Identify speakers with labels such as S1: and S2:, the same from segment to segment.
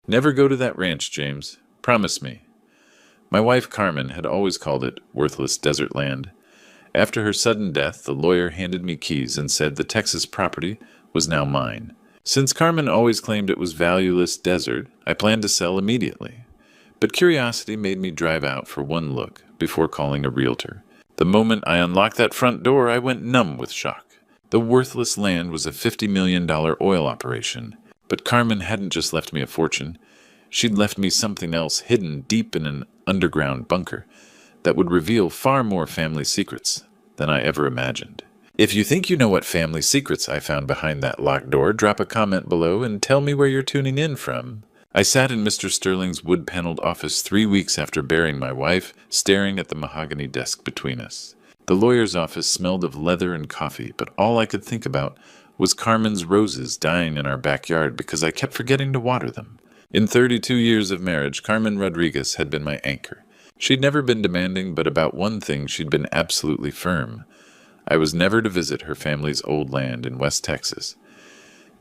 S1: Never go to that ranch, James. Promise me. My wife Carmen had always called it worthless desert land. After her sudden death, the lawyer handed me keys and said the Texas property was now mine. Since Carmen always claimed it was valueless desert, I planned to sell immediately. But curiosity made me drive out for one look before calling a realtor. The moment I unlocked that front door, I went numb with shock. The worthless land was a $50 million oil operation. But Carmen hadn't just left me a fortune. She'd left me something else hidden deep in an underground bunker that would reveal far more family secrets than I ever imagined. If you think you know what family secrets I found behind that locked door, drop a comment below and tell me where you're tuning in from. I sat in Mr. Sterling's wood-paneled office 3 weeks after burying my wife, staring at the mahogany desk between us. The lawyer's office smelled of leather and coffee, but all I could think about was Carmen's roses dying in our backyard because I kept forgetting to water them. In 32 years of marriage, Carmen Rodriguez had been my anchor. She'd never been demanding, but about one thing she'd been absolutely firm. I was never to visit her family's old land in West Texas.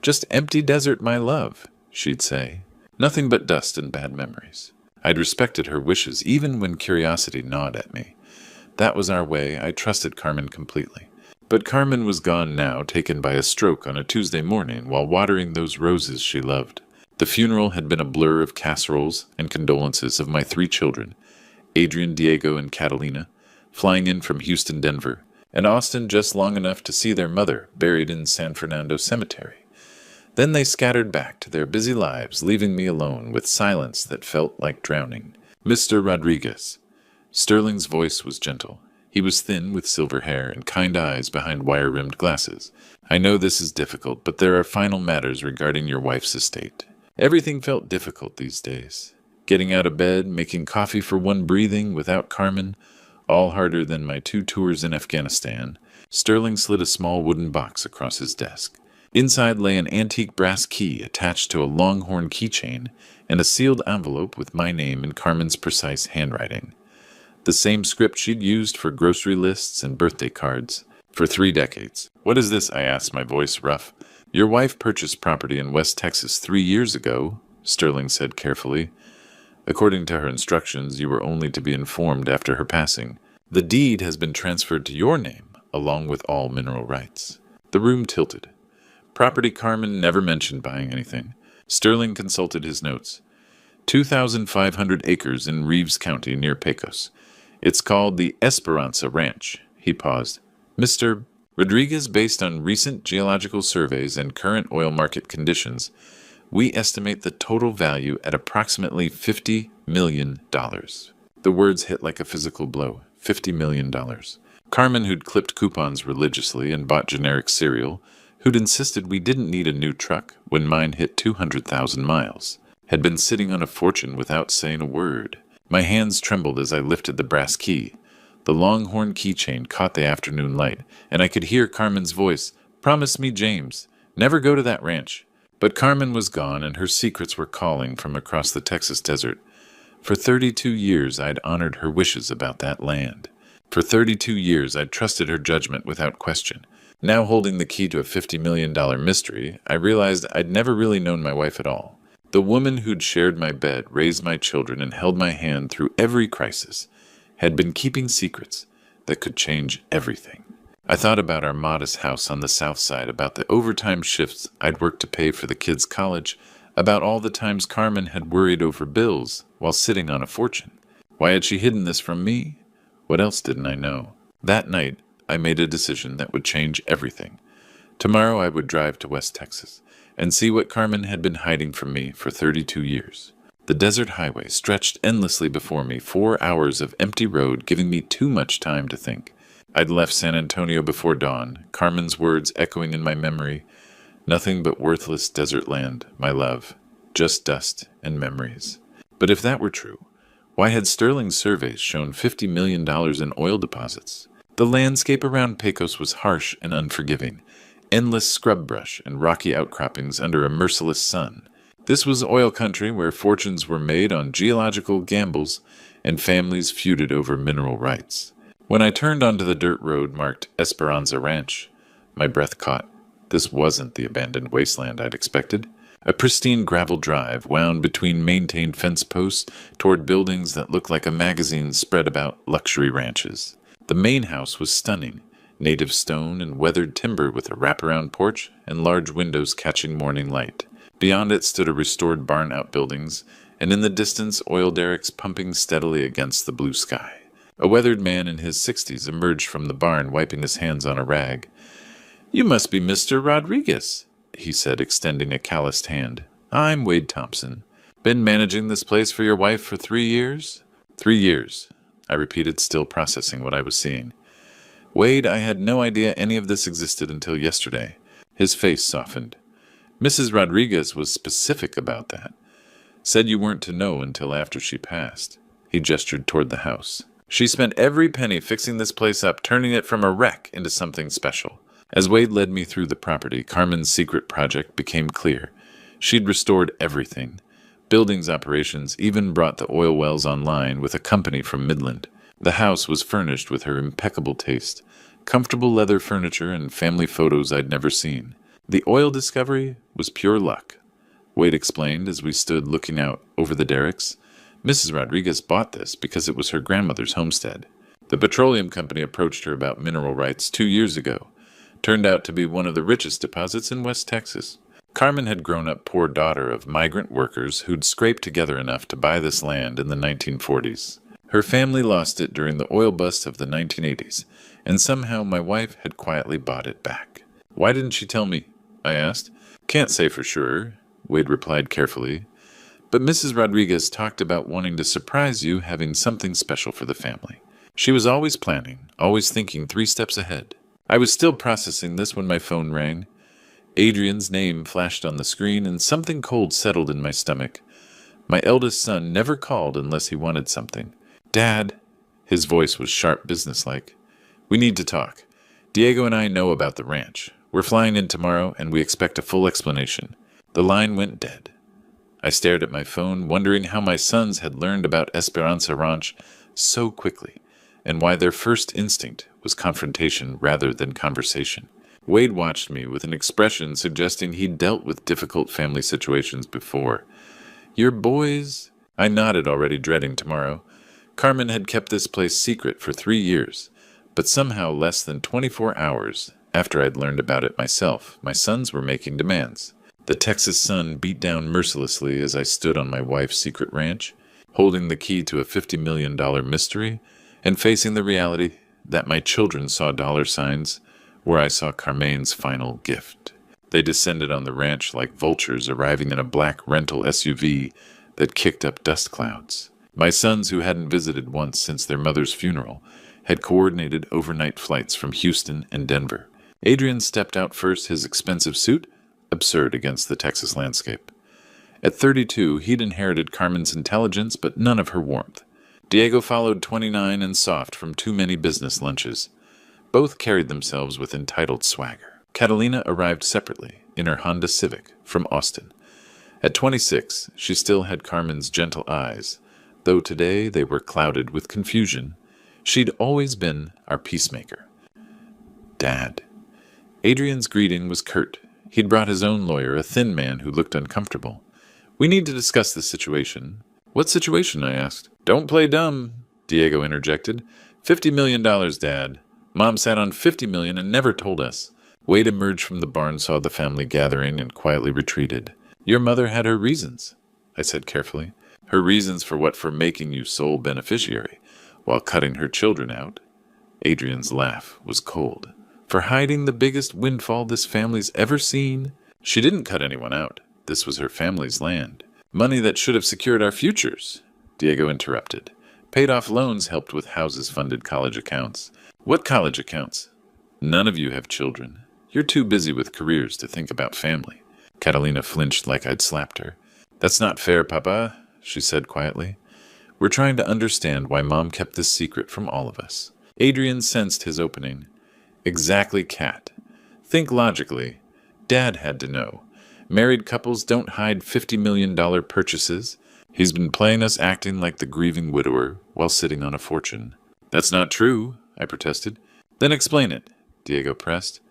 S1: "Just empty desert, my love," she'd say. Nothing but dust and bad memories. I'd respected her wishes, even when curiosity gnawed at me. That was our way. I trusted Carmen completely. But Carmen was gone now, taken by a stroke on a Tuesday morning while watering those roses she loved. The funeral had been a blur of casseroles and condolences of my 3 children, Adrian, Diego, and Catalina, flying in from Houston, Denver, and Austin just long enough to see their mother buried in San Fernando Cemetery. Then they scattered back to their busy lives, leaving me alone with silence that felt like drowning. "Mr. Rodriguez." Sterling's voice was gentle. He was thin with silver hair and kind eyes behind wire-rimmed glasses. "I know this is difficult, but there are final matters regarding your wife's estate." Everything felt difficult these days. Getting out of bed, making coffee for one breathing without Carmen, all harder than my 2 tours in Afghanistan. Sterling slid a small wooden box across his desk. Inside lay an antique brass key attached to a longhorn keychain and a sealed envelope with my name in Carmen's precise handwriting. The same script she'd used for grocery lists and birthday cards for 3 decades. "What is this?" I asked, my voice rough. "Your wife purchased property in West Texas 3 years ago," Sterling said carefully. "According to her instructions, you were only to be informed after her passing. The deed has been transferred to your name, along with all mineral rights." The room tilted. Property Carmen never mentioned buying anything. Sterling consulted his notes. 2,500 acres in Reeves County near Pecos. It's called the Esperanza Ranch. He paused. "Mr. Rodriguez, based on recent geological surveys and current oil market conditions, we estimate the total value at approximately $50 million. The words hit like a physical blow. $50 million. Carmen, who'd clipped coupons religiously and bought generic cereal, who'd insisted we didn't need a new truck when mine hit 200,000 miles, had been sitting on a fortune without saying a word. My hands trembled as I lifted the brass key. The longhorn keychain caught the afternoon light, and I could hear Carmen's voice. "Promise me, James, never go to that ranch." But Carmen was gone, and her secrets were calling from across the Texas desert. For 32 years I'd honored her wishes about that land. For 32 years I'd trusted her judgment without question. Now holding the key to a $50 million mystery, I realized I'd never really known my wife at all. The woman who'd shared my bed, raised my children, and held my hand through every crisis had been keeping secrets that could change everything. I thought about our modest house on the south side, about the overtime shifts I'd worked to pay for the kids' college, about all the times Carmen had worried over bills while sitting on a fortune. Why had she hidden this from me? What else didn't I know? That night, I made a decision that would change everything. Tomorrow I would drive to West Texas and see what Carmen had been hiding from me for 32 years. The desert highway stretched endlessly before me, 4 hours of empty road giving me too much time to think. I'd left San Antonio before dawn, Carmen's words echoing in my memory. "Nothing but worthless desert land, my love. Just dust and memories." But if that were true, why had Sterling's surveys shown $50 million in oil deposits? The landscape around Pecos was harsh and unforgiving. Endless scrub brush and rocky outcroppings under a merciless sun. This was oil country where fortunes were made on geological gambles and families feuded over mineral rights. When I turned onto the dirt road marked Esperanza Ranch, my breath caught. This wasn't the abandoned wasteland I'd expected. A pristine gravel drive wound between maintained fence posts toward buildings that looked like a magazine spread about luxury ranches. The main house was stunning, native stone and weathered timber with a wraparound porch and large windows catching morning light. Beyond it stood a restored barn outbuildings, and in the distance oil derricks pumping steadily against the blue sky. A weathered man in his 60s emerged from the barn, wiping his hands on a rag. "You must be Mr. Rodriguez," he said, extending a calloused hand. "I'm Wade Thompson. Been managing this place for your wife for 3 years?" "3 years," I repeated, still processing what I was seeing. "Wade, I had no idea any of this existed until yesterday." His face softened. "Mrs. Rodriguez was specific about that. Said you weren't to know until after she passed." He gestured toward the house. "She spent every penny fixing this place up, turning it from a wreck into something special." As Wade led me through the property, Carmen's secret project became clear. She'd restored everything. Buildings operations even brought the oil wells online with a company from Midland. The house was furnished with her impeccable taste, comfortable leather furniture and family photos I'd never seen. The oil discovery was pure luck, Wade explained as we stood looking out over the derricks. Mrs. Rodriguez bought this because it was her grandmother's homestead. The petroleum company approached her about mineral rights 2 years ago. Turned out to be one of the richest deposits in West Texas. Carmen had grown up poor daughter of migrant workers who'd scraped together enough to buy this land in the 1940s. Her family lost it during the oil bust of the 1980s, and somehow my wife had quietly bought it back. "Why didn't she tell me?" I asked. "Can't say for sure," Wade replied carefully. "But Mrs. Rodriguez talked about wanting to surprise you, having something special for the family. She was always planning, always thinking 3 steps ahead." I was still processing this when my phone rang. Adrian's name flashed on the screen, and something cold settled in my stomach. My eldest son never called unless he wanted something. "Dad," his voice was sharp businesslike. "We need to talk. Diego and I know about the ranch. We're flying in tomorrow, and we expect a full explanation." The line went dead. I stared at my phone, wondering how my sons had learned about Esperanza Ranch so quickly, and why their first instinct was confrontation rather than conversation. Wade watched me with an expression suggesting he'd dealt with difficult family situations before. "Your boys?" I nodded, already dreading tomorrow. Carmen had kept this place secret for 3 years, but somehow less than 24 hours after I'd learned about it myself, my sons were making demands. The Texas sun beat down mercilessly as I stood on my wife's secret ranch, holding the key to a $50 million mystery, and facing the reality that my children saw dollar signs where I saw Carmen's final gift. They descended on the ranch like vultures arriving in a black rental SUV that kicked up dust clouds. My sons, who hadn't visited once since their mother's funeral, had coordinated overnight flights from Houston and Denver. Adrian stepped out first, his expensive suit absurd against the Texas landscape. At 32, he'd inherited Carmen's intelligence, but none of her warmth. Diego followed, 29 and soft from too many business lunches. Both carried themselves with entitled swagger. Catalina arrived separately, in her Honda Civic, from Austin. At 26, she still had Carmen's gentle eyes, though today they were clouded with confusion. She'd always been our peacemaker. Dad. Adrian's greeting was curt. He'd brought his own lawyer, a thin man who looked uncomfortable. "We need to discuss this situation." "What situation?" I asked. "Don't play dumb," Diego interjected. $50 million, Dad. Mom sat on $50 million and never told us. Wade emerged from the barn, saw the family gathering, and quietly retreated. "Your mother had her reasons," I said carefully. "Her reasons for what? For making you sole beneficiary, while cutting her children out?" Adrian's laugh was cold. "For hiding the biggest windfall this family's ever seen?" "She didn't cut anyone out. This was her family's land. Money that should have secured our futures," Diego interrupted. "Paid off loans, helped with houses, funded college accounts." "What college accounts?" "None of you have children. You're too busy with careers to think about family." Catalina flinched like I'd slapped her. "That's not fair, Papa," she said quietly. "We're trying to understand why Mom kept this secret from all of us." Adrian sensed his opening. "Exactly, Cat. Think logically. Dad had to know. Married couples don't hide $50 million purchases. He's been playing us, acting like the grieving widower while sitting on a fortune." "That's not true," I protested. "Then explain it," Diego pressed.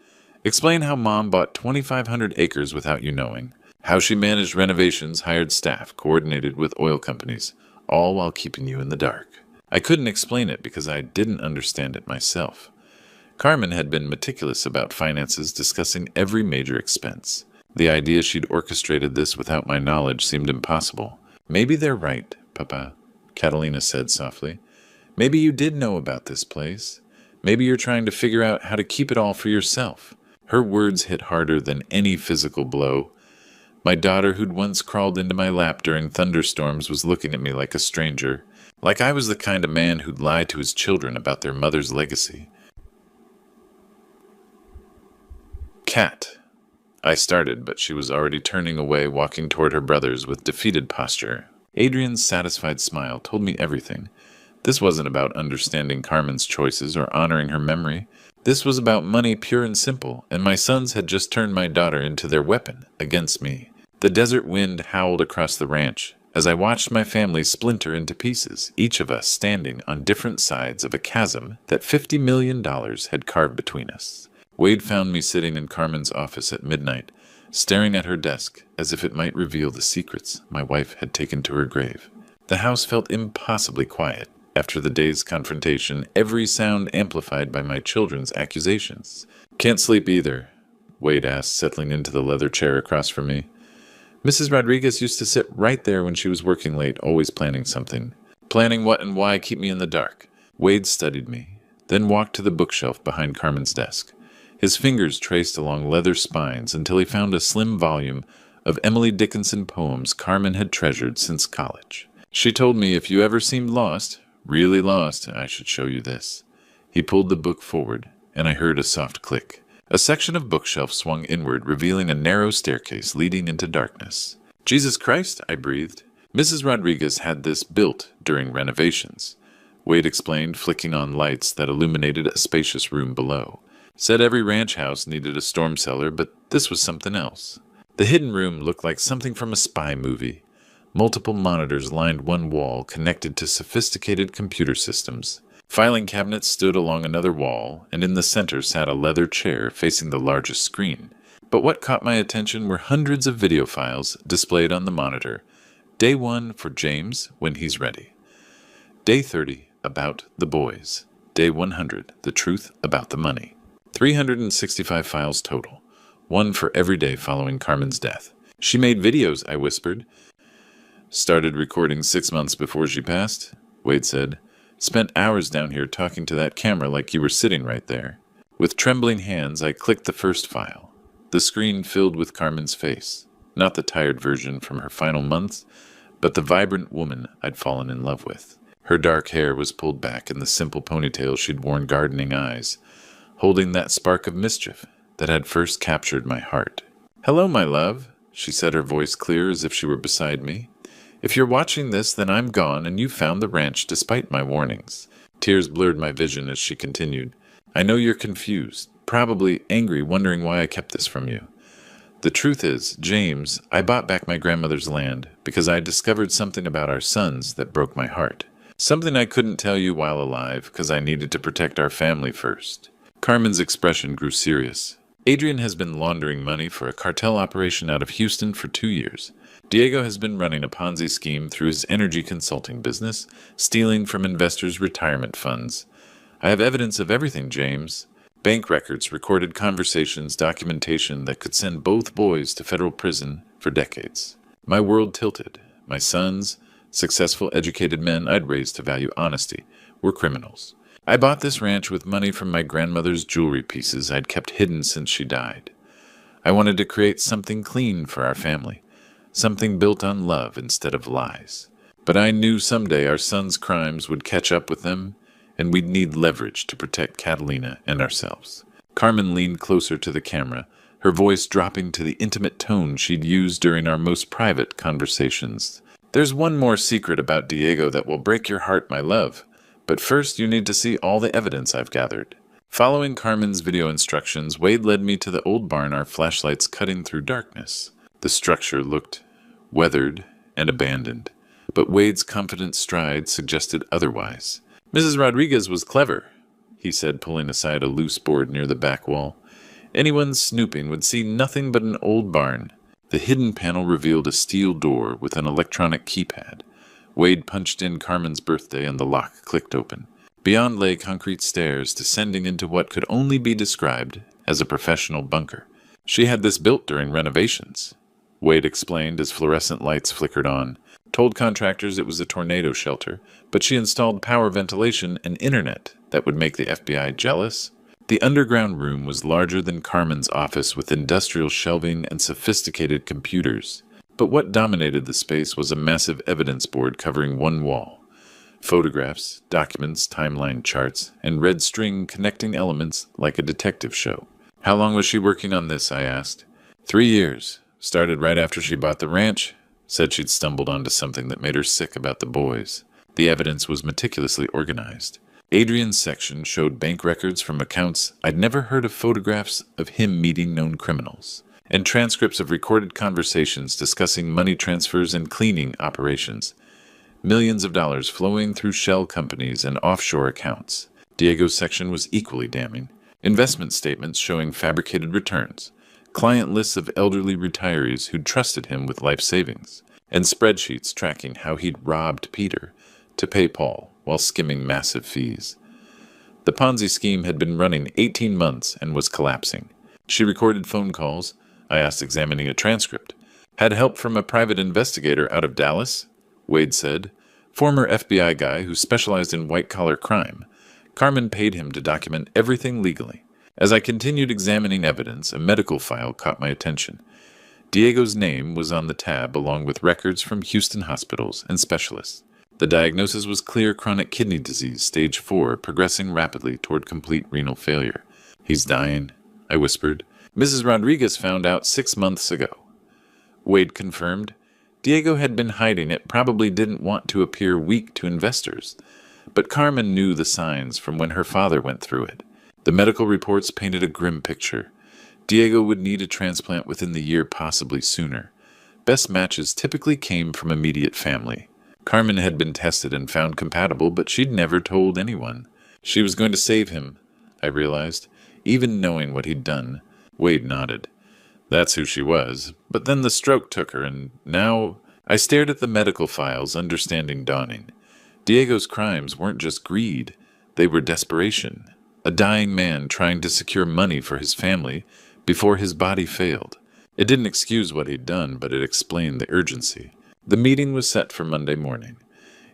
S1: "Explain how Mom bought 2,500 acres without you knowing. How she managed renovations, hired staff, coordinated with oil companies, all while keeping you in the dark. I couldn't explain it because I didn't understand it myself. Carmen had been meticulous about finances, discussing every major expense. The idea she'd orchestrated this without my knowledge seemed impossible. Maybe they're right, Papa, Catalina said softly. Maybe you did know about this place. Maybe you're trying to figure out how to keep it all for yourself. Her words hit harder than any physical blow. My daughter, who'd once crawled into my lap during thunderstorms, was looking at me like a stranger, like I was the kind of man who'd lie to his children about their mother's legacy. Cat. I started, but she was already turning away, walking toward her brothers with defeated posture. Adrian's satisfied smile told me everything. This wasn't about understanding Carmen's choices or honoring her memory. This was about money, pure and simple, and my sons had just turned my daughter into their weapon against me. The desert wind howled across the ranch as I watched my family splinter into pieces, each of us standing on different sides of a chasm that $50 million had carved between us. Wade found me sitting in Carmen's office at midnight, staring at her desk as if it might reveal the secrets my wife had taken to her grave. The house felt impossibly quiet. After the day's confrontation, every sound amplified by my children's accusations. "Can't sleep either," Wade asked, settling into the leather chair across from me. Mrs. Rodriguez used to sit right there when she was working late, always planning something. Planning what and why keep me in the dark. Wade studied me, then walked to the bookshelf behind Carmen's desk. His fingers traced along leather spines until he found a slim volume of Emily Dickinson poems Carmen had treasured since college. She told me if you ever seemed lost, really lost, I should show you this. He pulled the book forward, and I heard a soft click. A section of bookshelf swung inward, revealing a narrow staircase leading into darkness. "Jesus Christ," I breathed. "Mrs. Rodriguez had this built during renovations," Wade explained, flicking on lights that illuminated a spacious room below. Said every ranch house needed a storm cellar, but this was something else. The hidden room looked like something from a spy movie. Multiple monitors lined one wall, connected to sophisticated computer systems. Filing cabinets stood along another wall, and in the center sat a leather chair facing the largest screen. But what caught my attention were hundreds of video files displayed on the monitor. Day 1 for James, when he's ready. Day 30, about the boys. Day 100, the truth about the money. 365 files total, one for every day following Carmen's death. "She made videos," I whispered. "Started recording 6 months before she passed," Wade said. "Spent hours down here talking to that camera like you were sitting right there." With trembling hands, I clicked the first file. The screen filled with Carmen's face. Not the tired version from her final months, but the vibrant woman I'd fallen in love with. Her dark hair was pulled back in the simple ponytail she'd worn, gardening eyes, holding that spark of mischief that had first captured my heart. "Hello, my love," she said, her voice clear as if she were beside me. "If you're watching this, then I'm gone, and you found the ranch despite my warnings." Tears blurred my vision as she continued. "I know you're confused, probably angry, wondering why I kept this from you. The truth is, James, I bought back my grandmother's land because I discovered something about our sons that broke my heart. Something I couldn't tell you while alive because I needed to protect our family first." Carmen's expression grew serious. "Adrian has been laundering money for a cartel operation out of Houston for 2 years. Diego has been running a Ponzi scheme through his energy consulting business, stealing from investors' retirement funds. I have evidence of everything, James. Bank records, recorded conversations, documentation that could send both boys to federal prison for decades." My world tilted. My sons, successful, educated men I'd raised to value honesty, were criminals. I bought this ranch with money from my grandmother's jewelry pieces I'd kept hidden since she died. I wanted to create something clean for our family, something built on love instead of lies. But I knew someday our sons' crimes would catch up with them, and we'd need leverage to protect Catalina and ourselves. Carmen leaned closer to the camera, her voice dropping to the intimate tone she'd used during our most private conversations. "There's one more secret about Diego that will break your heart, my love. But first, you need to see all the evidence I've gathered." Following Carmen's video instructions, Wade led me to the old barn, our flashlights cutting through darkness. The structure looked weathered and abandoned, but Wade's confident stride suggested otherwise. "Mrs. Rodriguez was clever," he said, pulling aside a loose board near the back wall. "Anyone snooping would see nothing but an old barn. The hidden panel revealed a steel door with an electronic keypad. Wade punched in Carmen's birthday and the lock clicked open. Beyond lay concrete stairs descending into what could only be described as a professional bunker. She had this built during renovations, Wade explained as fluorescent lights flickered on. Told contractors it was a tornado shelter, but she installed power ventilation and internet that would make the FBI jealous. The underground room was larger than Carmen's office with industrial shelving and sophisticated computers. But what dominated the space was a massive evidence board covering one wall. Photographs, documents, timeline charts, and red string connecting elements like a detective show. How long was she working on this, I asked. 3 years. Started right after she bought the ranch. Said she'd stumbled onto something that made her sick about the boys. The evidence was meticulously organized. Adrian's section showed bank records from accounts I'd never heard of, photographs of him meeting known criminals, and transcripts of recorded conversations discussing money transfers and cleaning operations. Millions of dollars flowing through shell companies and offshore accounts. Diego's section was equally damning. Investment statements showing fabricated returns, client lists of elderly retirees who'd trusted him with life savings, and spreadsheets tracking how he'd robbed Peter to pay Paul while skimming massive fees. The Ponzi scheme had been running 18 months and was collapsing. She recorded phone calls, I asked, examining a transcript. Had help from a private investigator out of Dallas, Wade said. Former FBI guy who specialized in white-collar crime. Carmen paid him to document everything legally. As I continued examining evidence, a medical file caught my attention. Diego's name was on the tab along with records from Houston hospitals and specialists. The diagnosis was clear chronic kidney disease, stage 4, progressing rapidly toward complete renal failure. He's dying, I whispered. Mrs. Rodriguez found out 6 months ago. Wade confirmed. Diego had been hiding it, probably didn't want to appear weak to investors. But Carmen knew the signs from when her father went through it. The medical reports painted a grim picture. Diego would need a transplant within the year, possibly sooner. Best matches typically came from immediate family. Carmen had been tested and found compatible, but she'd never told anyone. She was going to save him, I realized, even knowing what he'd done. Wade nodded. That's who she was. But then the stroke took her, and now I stared at the medical files, understanding dawning. Diego's crimes weren't just greed. They were desperation. A dying man trying to secure money for his family before his body failed. It didn't excuse what he'd done, but it explained the urgency. The meeting was set for Monday morning.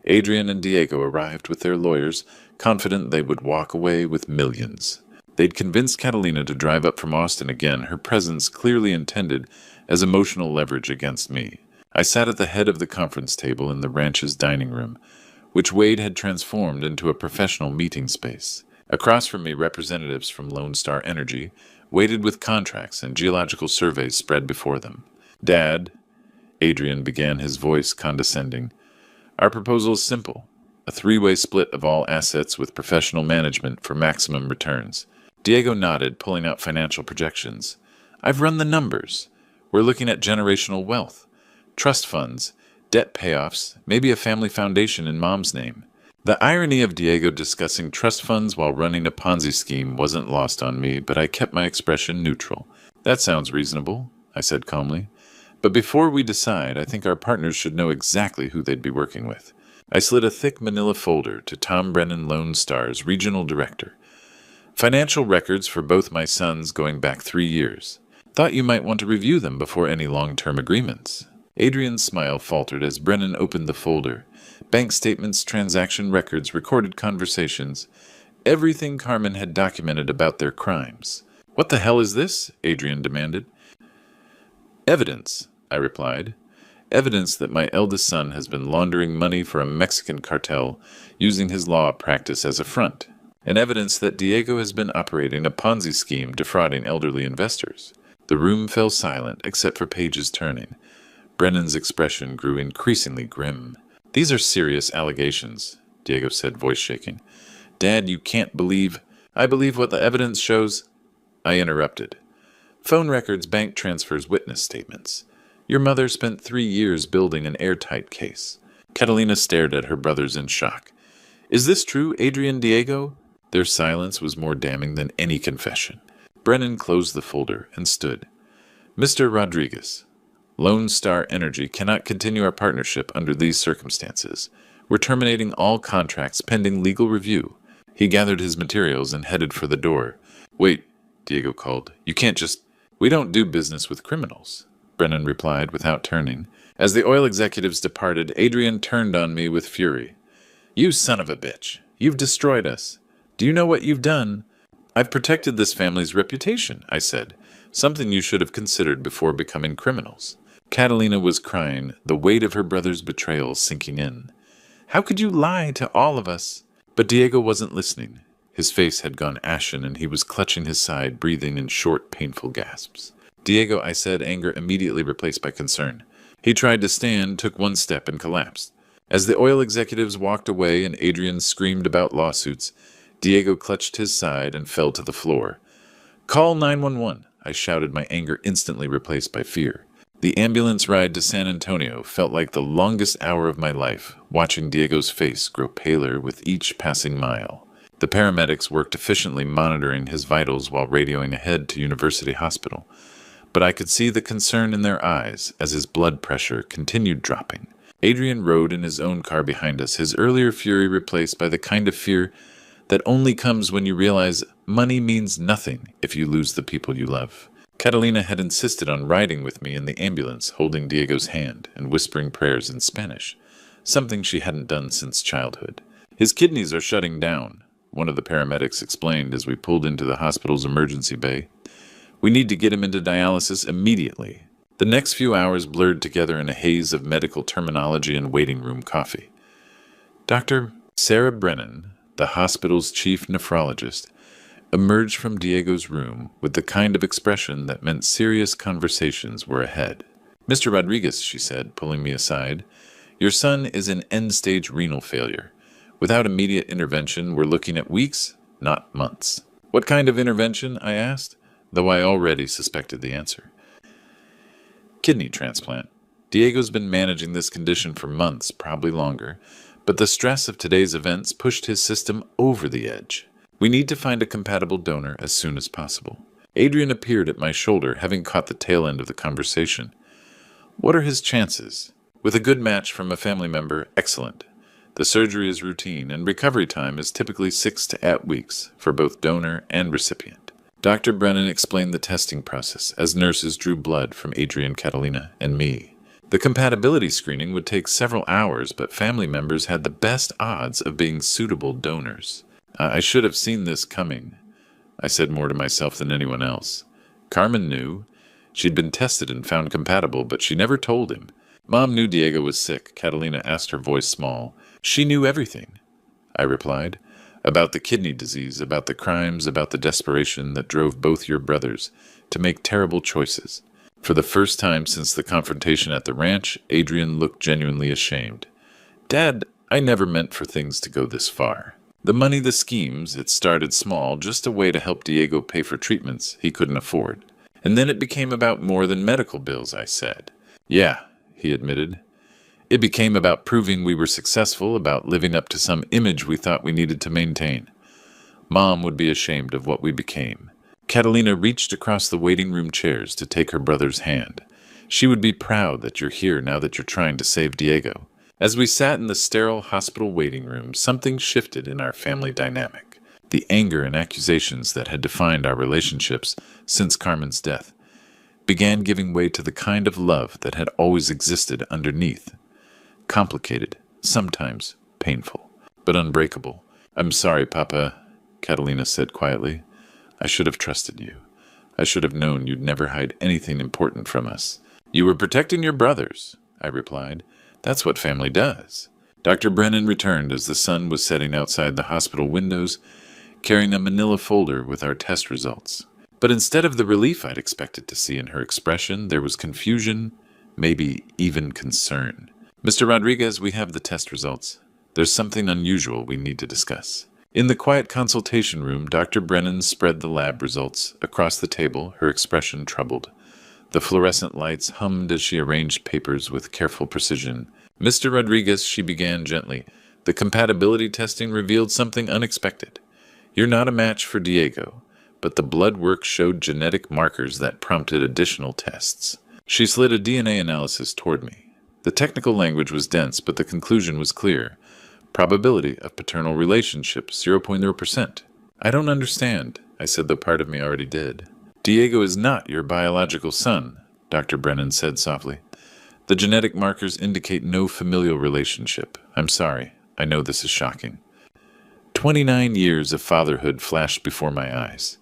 S1: Adrian and Diego arrived with their lawyers, confident they would walk away with millions. They'd convinced Catalina to drive up from Austin again, her presence clearly intended as emotional leverage against me. I sat at the head of the conference table in the ranch's dining room, which Wade had transformed into a professional meeting space. Across from me, representatives from Lone Star Energy waited with contracts and geological surveys spread before them. Dad, Adrian began, his voice condescending. Our proposal is simple. A 3-way split of all assets with professional management for maximum returns. Diego nodded, pulling out financial projections. I've run the numbers. We're looking at generational wealth, trust funds, debt payoffs, maybe a family foundation in Mom's name. The irony of Diego discussing trust funds while running a Ponzi scheme wasn't lost on me, but I kept my expression neutral. That sounds reasonable, I said calmly. But before we decide, I think our partners should know exactly who they'd be working with. I slid a thick manila folder to Tom Brennan, Lone Star's regional director. Financial records for both my sons going back 3 years. Thought you might want to review them before any long-term agreements. Adrian's smile faltered as Brennan opened the folder. Bank statements, transaction records, recorded conversations. Everything Carmen had documented about their crimes. What the hell is this? Adrian demanded. Evidence, I replied. Evidence that my eldest son has been laundering money for a Mexican cartel using his law practice as a front. And evidence that Diego has been operating a Ponzi scheme defrauding elderly investors. The room fell silent except for pages turning. Brennan's expression grew increasingly grim. These are serious allegations, Diego said, voice shaking. Dad, you can't believe... I believe what the evidence shows... I interrupted. Phone records, bank transfers, witness statements. Your mother spent 3 years building an airtight case. Catalina stared at her brothers in shock. Is this true, Adrian, Diego? Their silence was more damning than any confession. Brennan closed the folder and stood. Mr. Rodriguez, Lone Star Energy cannot continue our partnership under these circumstances. We're terminating all contracts pending legal review. He gathered his materials and headed for the door. Wait, Diego called. You can't just... We don't do business with criminals, Brennan replied without turning. As the oil executives departed, Adrian turned on me with fury. You son of a bitch. You've destroyed us. Do you know what you've done? I've protected this family's reputation, I said. Something you should have considered before becoming criminals. Catalina was crying, the weight of her brother's betrayal sinking in. How could you lie to all of us? But Diego wasn't listening. His face had gone ashen, and he was clutching his side, breathing in short, painful gasps. Diego, I said, anger immediately replaced by concern. He tried to stand, took one step, and collapsed. As the oil executives walked away and Adrian screamed about lawsuits, Diego clutched his side and fell to the floor. Call 911, I shouted, my anger instantly replaced by fear. The ambulance ride to San Antonio felt like the longest hour of my life, watching Diego's face grow paler with each passing mile. The paramedics worked efficiently monitoring his vitals while radioing ahead to University Hospital, but I could see the concern in their eyes as his blood pressure continued dropping. Adrian rode in his own car behind us, his earlier fury replaced by the kind of fear that only comes when you realize money means nothing if you lose the people you love. Catalina had insisted on riding with me in the ambulance, holding Diego's hand and whispering prayers in Spanish, something she hadn't done since childhood. His kidneys are shutting down, one of the paramedics explained as we pulled into the hospital's emergency bay. We need to get him into dialysis immediately. The next few hours blurred together in a haze of medical terminology and waiting room coffee. Dr. Sarah Brennan, the hospital's chief nephrologist, emerged from Diego's room with the kind of expression that meant serious conversations were ahead. Mr. Rodriguez, she said, pulling me aside, your son is in end-stage renal failure. Without immediate intervention, we're looking at weeks, not months. What kind of intervention? I asked, though I already suspected the answer. Kidney transplant. Diego's been managing this condition for months, probably longer, but the stress of today's events pushed his system over the edge. We need to find a compatible donor as soon as possible. Adrian appeared at my shoulder, having caught the tail end of the conversation. What are his chances? With a good match from a family member, excellent. The surgery is routine, and recovery time is typically 6 to 8 weeks for both donor and recipient. Dr. Brennan explained the testing process as nurses drew blood from Adrian, Catalina, and me. The compatibility screening would take several hours, but family members had the best odds of being suitable donors. I should have seen this coming. I said more to myself than anyone else. Carmen knew. She'd been tested and found compatible, but she never told him. Mom knew Diego was sick, Catalina asked, her voice small. She knew everything, I replied. About the kidney disease, about the crimes, about the desperation that drove both your brothers to make terrible choices. For the first time since the confrontation at the ranch, Adrian looked genuinely ashamed. Dad, I never meant for things to go this far. The money, the schemes, it started small, just a way to help Diego pay for treatments he couldn't afford. And then it became about more than medical bills, I said. Yeah, he admitted. It became about proving we were successful, about living up to some image we thought we needed to maintain. Mom would be ashamed of what we became. Catalina reached across the waiting room chairs to take her brother's hand. She would be proud that you're here now that you're trying to save Diego. As we sat in the sterile hospital waiting room, something shifted in our family dynamic. The anger and accusations that had defined our relationships since Carmen's death began giving way to the kind of love that had always existed underneath. Complicated, sometimes painful, but unbreakable. I'm sorry, Papa, Catalina said quietly. I should have trusted you. I should have known you'd never hide anything important from us. You were protecting your brothers, I replied. That's what family does. Dr. Brennan returned as the sun was setting outside the hospital windows, carrying a manila folder with our test results. But instead of the relief I'd expected to see in her expression, there was confusion, maybe even concern. Mr. Rodriguez, we have the test results. There's something unusual we need to discuss. In the quiet consultation room, Dr. Brennan spread the lab results across the table, her expression troubled. The fluorescent lights hummed as she arranged papers with careful precision. Mr. Rodriguez, she began gently, the compatibility testing revealed something unexpected. You're not a match for Diego, but the blood work showed genetic markers that prompted additional tests. She slid a DNA analysis toward me. The technical language was dense, but the conclusion was clear. Probability of paternal relationship, 0.0%. I don't understand, I said, though part of me already did. Diego is not your biological son, Dr. Brennan said softly. The genetic markers indicate no familial relationship. I'm sorry. I know this is shocking. 29 years of fatherhood flashed before my eyes.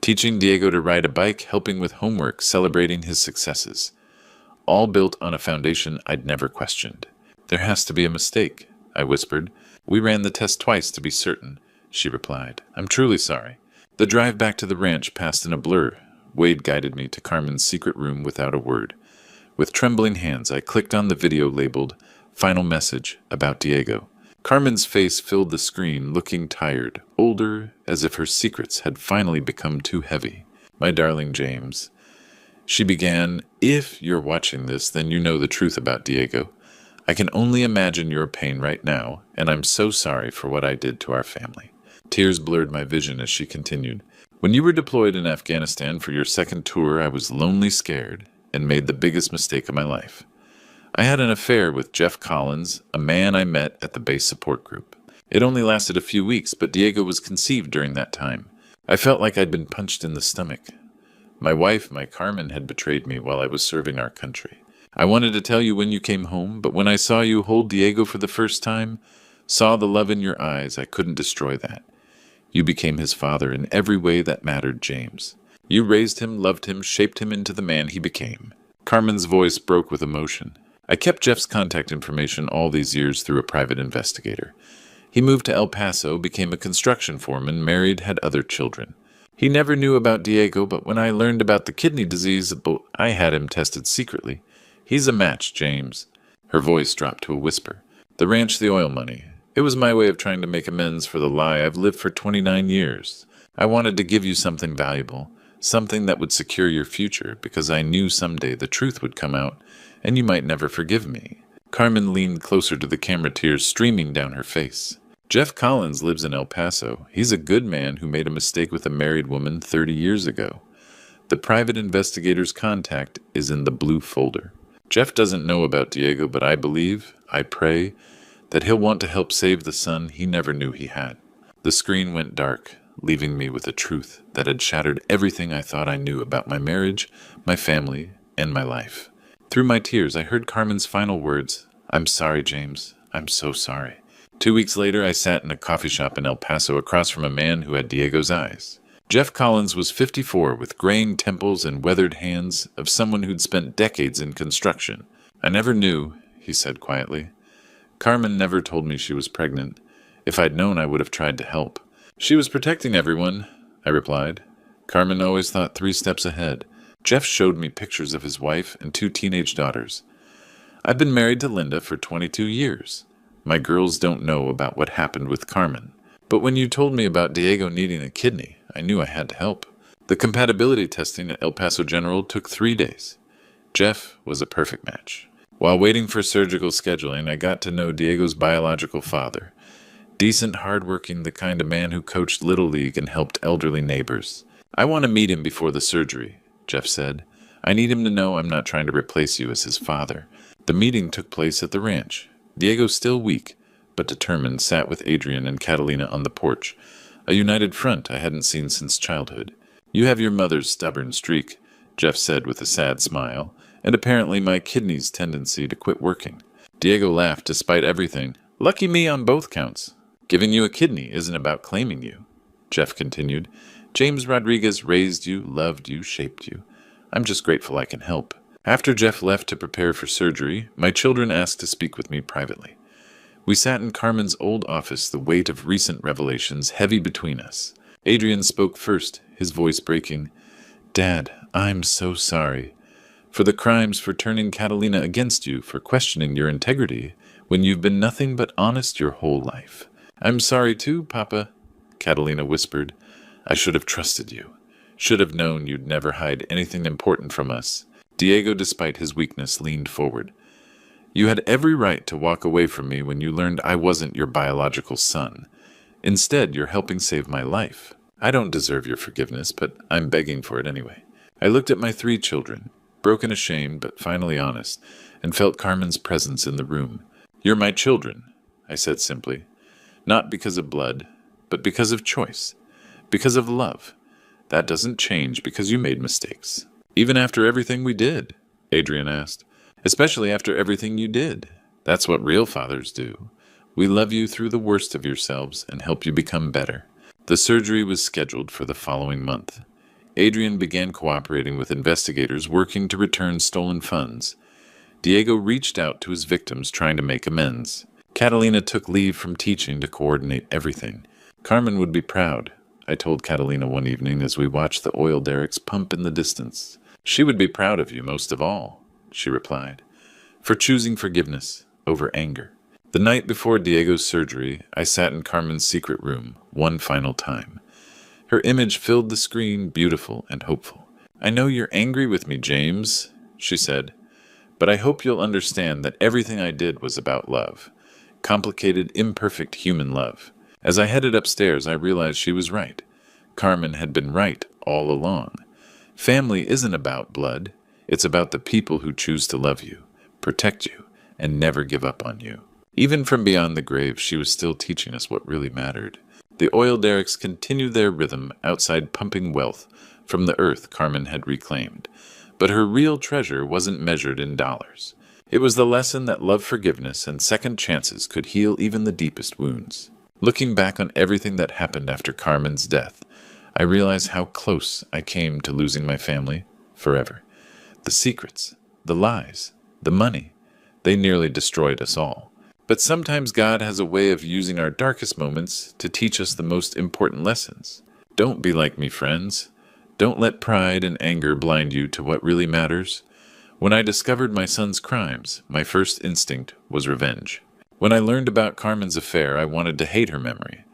S1: Teaching Diego to ride a bike, helping with homework, celebrating his successes. All built on a foundation I'd never questioned. There has to be a mistake, I whispered. We ran the test twice to be certain, she replied. I'm truly sorry. The drive back to the ranch passed in a blur. Wade guided me to Carmen's secret room without a word. With trembling hands, I clicked on the video labeled Final Message about Diego. Carmen's face filled the screen, looking tired, older, as if her secrets had finally become too heavy. My darling James. She began, if you're watching this, then you know the truth about Diego. I can only imagine your pain right now, and I'm so sorry for what I did to our family. Tears blurred my vision as she continued. When you were deployed in Afghanistan for your second tour, I was lonely, scared, and made the biggest mistake of my life. I had an affair with Jeff Collins, a man I met at the base support group. It only lasted a few weeks, but Diego was conceived during that time. I felt like I'd been punched in the stomach. My wife, my Carmen, had betrayed me while I was serving our country. I wanted to tell you when you came home, but when I saw you hold Diego for the first time, saw the love in your eyes, I couldn't destroy that. You became his father in every way that mattered, James. You raised him, loved him, shaped him into the man he became. Carmen's voice broke with emotion. I kept Jeff's contact information all these years through a private investigator. He moved to El Paso, became a construction foreman, married, had other children. He never knew about Diego, but when I learned about the kidney disease, I had him tested secretly. He's a match, James. Her voice dropped to a whisper. The ranch, the oil money. It was my way of trying to make amends for the lie I've lived for 29 years. I wanted to give you something valuable, something that would secure your future, because I knew someday the truth would come out, and you might never forgive me. Carmen leaned closer to the camera, tears streaming down her face. Jeff Collins lives in El Paso. He's a good man who made a mistake with a married woman 30 years ago. The private investigator's contact is in the blue folder. Jeff doesn't know about Diego, but I believe, I pray, that he'll want to help save the son he never knew he had. The screen went dark, leaving me with a truth that had shattered everything I thought I knew about my marriage, my family, and my life. Through my tears, I heard Carmen's final words, I'm sorry, James. I'm so sorry. 2 weeks later, I sat in a coffee shop in El Paso across from a man who had Diego's eyes. Jeff Collins was 54, with graying temples and weathered hands of someone who'd spent decades in construction. I never knew, he said quietly. Carmen never told me she was pregnant. If I'd known, I would have tried to help. She was protecting everyone, I replied. Carmen always thought 3 steps ahead. Jeff showed me pictures of his wife and 2 teenage daughters. I've been married to Linda for 22 years. My girls don't know about what happened with Carmen. But when you told me about Diego needing a kidney, I knew I had to help. The compatibility testing at El Paso General took 3 days. Jeff was a perfect match. While waiting for surgical scheduling, I got to know Diego's biological father. Decent, hardworking, the kind of man who coached Little League and helped elderly neighbors. I want to meet him before the surgery, Jeff said. I need him to know I'm not trying to replace you as his father. The meeting took place at the ranch. Diego, still weak, but determined, sat with Adrian and Catalina on the porch, a united front I hadn't seen since childhood. You have your mother's stubborn streak, Jeff said with a sad smile, and apparently my kidney's tendency to quit working. Diego laughed despite everything. Lucky me on both counts. Giving you a kidney isn't about claiming you, Jeff continued. James Rodriguez raised you, loved you, shaped you. I'm just grateful I can help. After Jeff left to prepare for surgery, my children asked to speak with me privately. We sat in Carmen's old office, the weight of recent revelations heavy between us. Adrian spoke first, his voice breaking. Dad, I'm so sorry. For the crimes, for turning Catalina against you, for questioning your integrity, when you've been nothing but honest your whole life. I'm sorry too, Papa, Catalina whispered. I should have trusted you. Should have known you'd never hide anything important from us. Diego, despite his weakness, leaned forward. You had every right to walk away from me when you learned I wasn't your biological son. Instead, you're helping save my life. I don't deserve your forgiveness, but I'm begging for it anyway. I looked at my 3 children. broken, ashamed, but finally honest, and felt Carmen's presence in the room. "You're my children," I said simply. "Not because of blood, but because of choice. Because of love. That doesn't change because you made mistakes." "Even after everything we did?" Adrian asked. "Especially after everything you did. That's what real fathers do. We love you through the worst of yourselves and help you become better." The surgery was scheduled for the following month. Adrian began cooperating with investigators working to return stolen funds. Diego reached out to his victims trying to make amends. Catalina took leave from teaching to coordinate everything. "Carmen would be proud," I told Catalina one evening as we watched the oil derricks pump in the distance. "She would be proud of you most of all," she replied, "for choosing forgiveness over anger." The night before Diego's surgery, I sat in Carmen's secret room one final time. Her image filled the screen, beautiful and hopeful. "I know you're angry with me, James," she said, "but I hope you'll understand that everything I did was about love. Complicated, imperfect human love." As I headed upstairs, I realized she was right. Carmen had been right all along. Family isn't about blood. It's about the people who choose to love you, protect you, and never give up on you. Even from beyond the grave, she was still teaching us what really mattered. The oil derricks continued their rhythm outside, pumping wealth from the earth Carmen had reclaimed. But her real treasure wasn't measured in dollars. It was the lesson that love, forgiveness, and second chances could heal even the deepest wounds. Looking back on everything that happened after Carmen's death, I realized how close I came to losing my family forever. The secrets, the lies, the money, they nearly destroyed us all. But sometimes God has a way of using our darkest moments to teach us the most important lessons. Don't be like me, friends. Don't let pride and anger blind you to what really matters. When I discovered my son's crimes, my first instinct was revenge. When I learned about Carmen's affair, I wanted to hate her memory.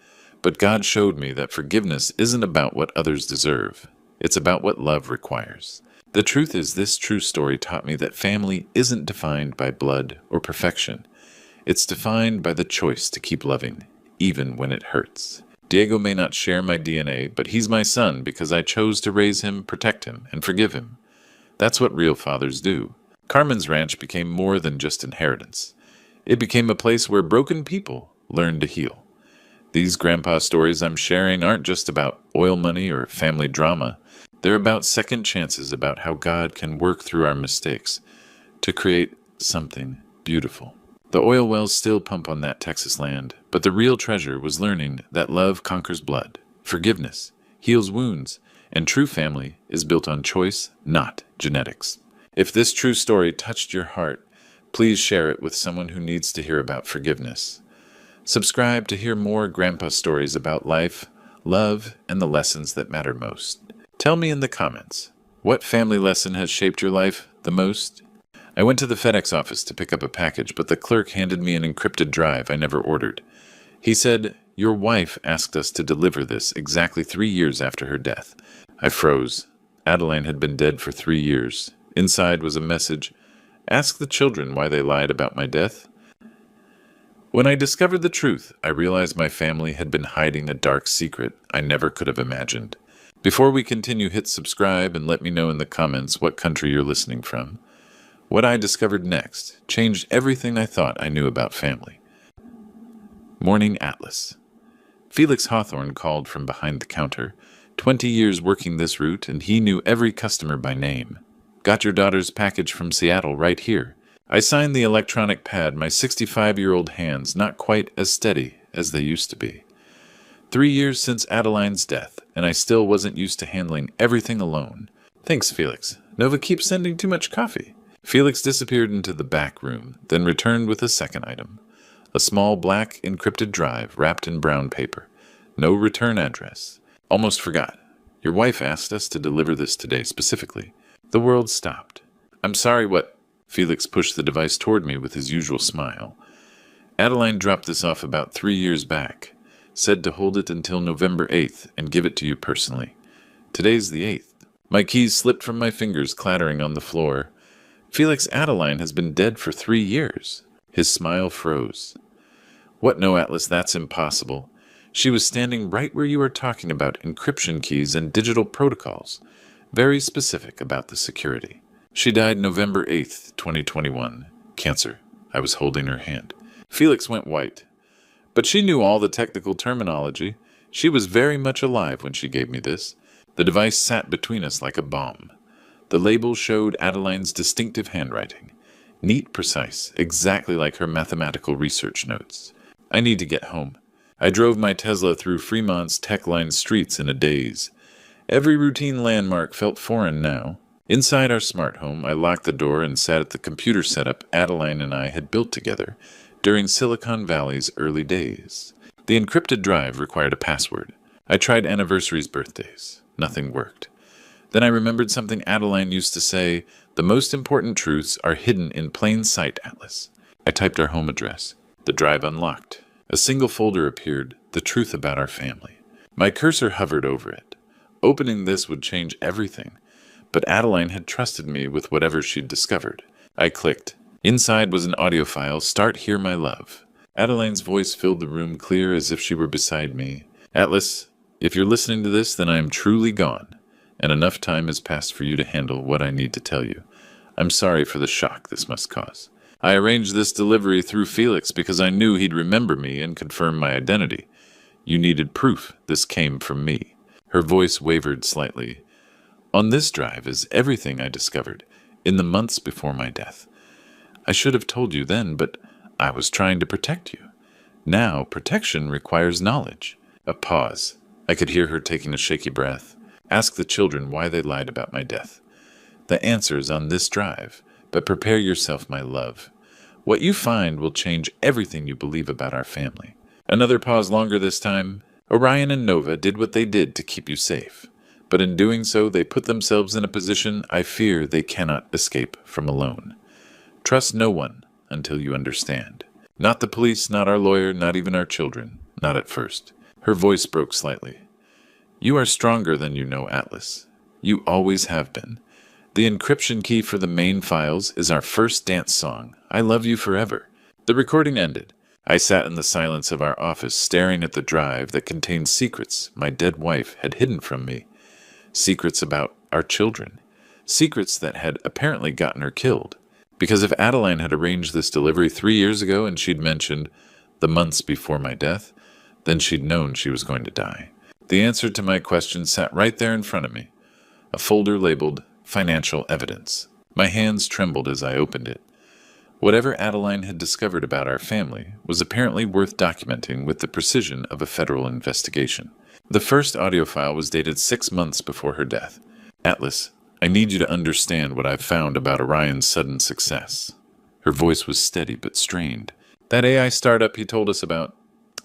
S1: But God showed me that forgiveness isn't about what others deserve. It's about what love requires. The truth is, this true story taught me that family isn't defined by blood or perfection. It's defined by the choice to keep loving, even when it hurts. Diego may not share my DNA, but he's my son because I chose to raise him, protect him, and forgive him. That's what real fathers do. Carmen's ranch became more than just inheritance. It became a place where broken people learn to heal. These grandpa stories I'm sharing aren't just about oil money or family drama. They're about second chances, about how God can work through our mistakes to create something beautiful. The oil wells still pump on that Texas land, but the real treasure was learning that love conquers blood, forgiveness heals wounds, and true family is built on choice, not genetics. If this true story touched your heart, please share it with someone who needs to hear about forgiveness. Subscribe to hear more grandpa stories about life, love, and the lessons that matter most. Tell me in the comments, what family lesson has shaped your life the most? I went to the FedEx office to pick up a package, but the clerk handed me an encrypted drive I never ordered. He said, "Your wife asked us to deliver this exactly 3 years after her death." I froze. Adeline had been dead for 3 years. Inside was a message, "Ask the children why they lied about my death." When I discovered the truth, I realized my family had been hiding a dark secret I never could have imagined. Before we continue, hit subscribe and let me know in the comments what country you're listening from. What I discovered next changed everything I thought I knew about family. Morning Atlas. Felix Hawthorne called from behind the counter. 20 years working this route, and he knew every customer by name. "Got your daughter's package from Seattle right here." I signed the electronic pad, my 65-year-old hands not quite as steady as they used to be. 3 years since Adeline's death, and I still wasn't used to handling everything alone. "Thanks, Felix. Nova keeps sending too much coffee." Felix disappeared into the back room, then returned with a second item. A small black encrypted drive wrapped in brown paper. No return address. "Almost forgot. Your wife asked us to deliver this today specifically." The world stopped. "I'm sorry, what?" Felix pushed the device toward me with his usual smile. "Adeline dropped this off about 3 years back. Said to hold it until November 8th and give it to you personally. Today's the 8th. My keys slipped from my fingers, clattering on the floor. "Felix, Adeline has been dead for 3 years. His smile froze. "What? No, Atlas, that's impossible. She was standing right where you are talking about encryption keys and digital protocols. Very specific about the security." She died November 8th, 2021. Cancer. I was holding her hand. Felix went white. But she knew all the technical terminology. She was very much alive when she gave me this. The device sat between us like a bomb. The label showed Adeline's distinctive handwriting. Neat, precise, exactly like her mathematical research notes. I need to get home. I drove my Tesla through Fremont's tech-lined streets in a daze. Every routine landmark felt foreign now. Inside our smart home, I locked the door and sat at the computer setup Adeline and I had built together during Silicon Valley's early days. The encrypted drive required a password. I tried anniversaries, birthdays. Nothing worked. Then I remembered something Adeline used to say, "The most important truths are hidden in plain sight, Atlas." I typed our home address. The drive unlocked. A single folder appeared, the truth about our family. My cursor hovered over it. Opening this would change everything. But Adeline had trusted me with whatever she'd discovered. I clicked. Inside was an audio file, "Start Here, My Love." Adeline's voice filled the room clear as if she were beside me. "Atlas, if you're listening to this, then I am truly gone, and enough time has passed for you to handle what I need to tell you. I'm sorry for the shock this must cause. I arranged this delivery through Felix because I knew he'd remember me and confirm my identity. You needed proof this came from me." Her voice wavered slightly. "On this drive is everything I discovered in the months before my death. I should have told you then, but I was trying to protect you. Now, protection requires knowledge." A pause. I could hear her taking a shaky breath. "Ask the children why they lied about my death. The answer's on this drive, but prepare yourself, my love. What you find will change everything you believe about our family." Another pause longer this time. "Orion and Nova did what they did to keep you safe. But in doing so, they put themselves in a position I fear they cannot escape from alone. Trust no one until you understand. Not the police, not our lawyer, not even our children. Not at first." Her voice broke slightly. "You are stronger than you know, Atlas. You always have been. The encryption key for the main files is our first dance song, 'I Love You Forever.'" The recording ended. I sat in the silence of our office, staring at the drive that contained secrets my dead wife had hidden from me. Secrets about our children. Secrets that had apparently gotten her killed. Because if Adeline had arranged this delivery 3 years ago and she'd mentioned the months before my death, then she'd known she was going to die. The answer to my question sat right there in front of me. A folder labeled Financial Evidence. My hands trembled as I opened it. Whatever Adeline had discovered about our family was apparently worth documenting with the precision of a federal investigation. The first audio file was dated 6 months before her death. "Atlas, I need you to understand what I've found about Orion's sudden success." Her voice was steady but strained. "That AI startup he told us about,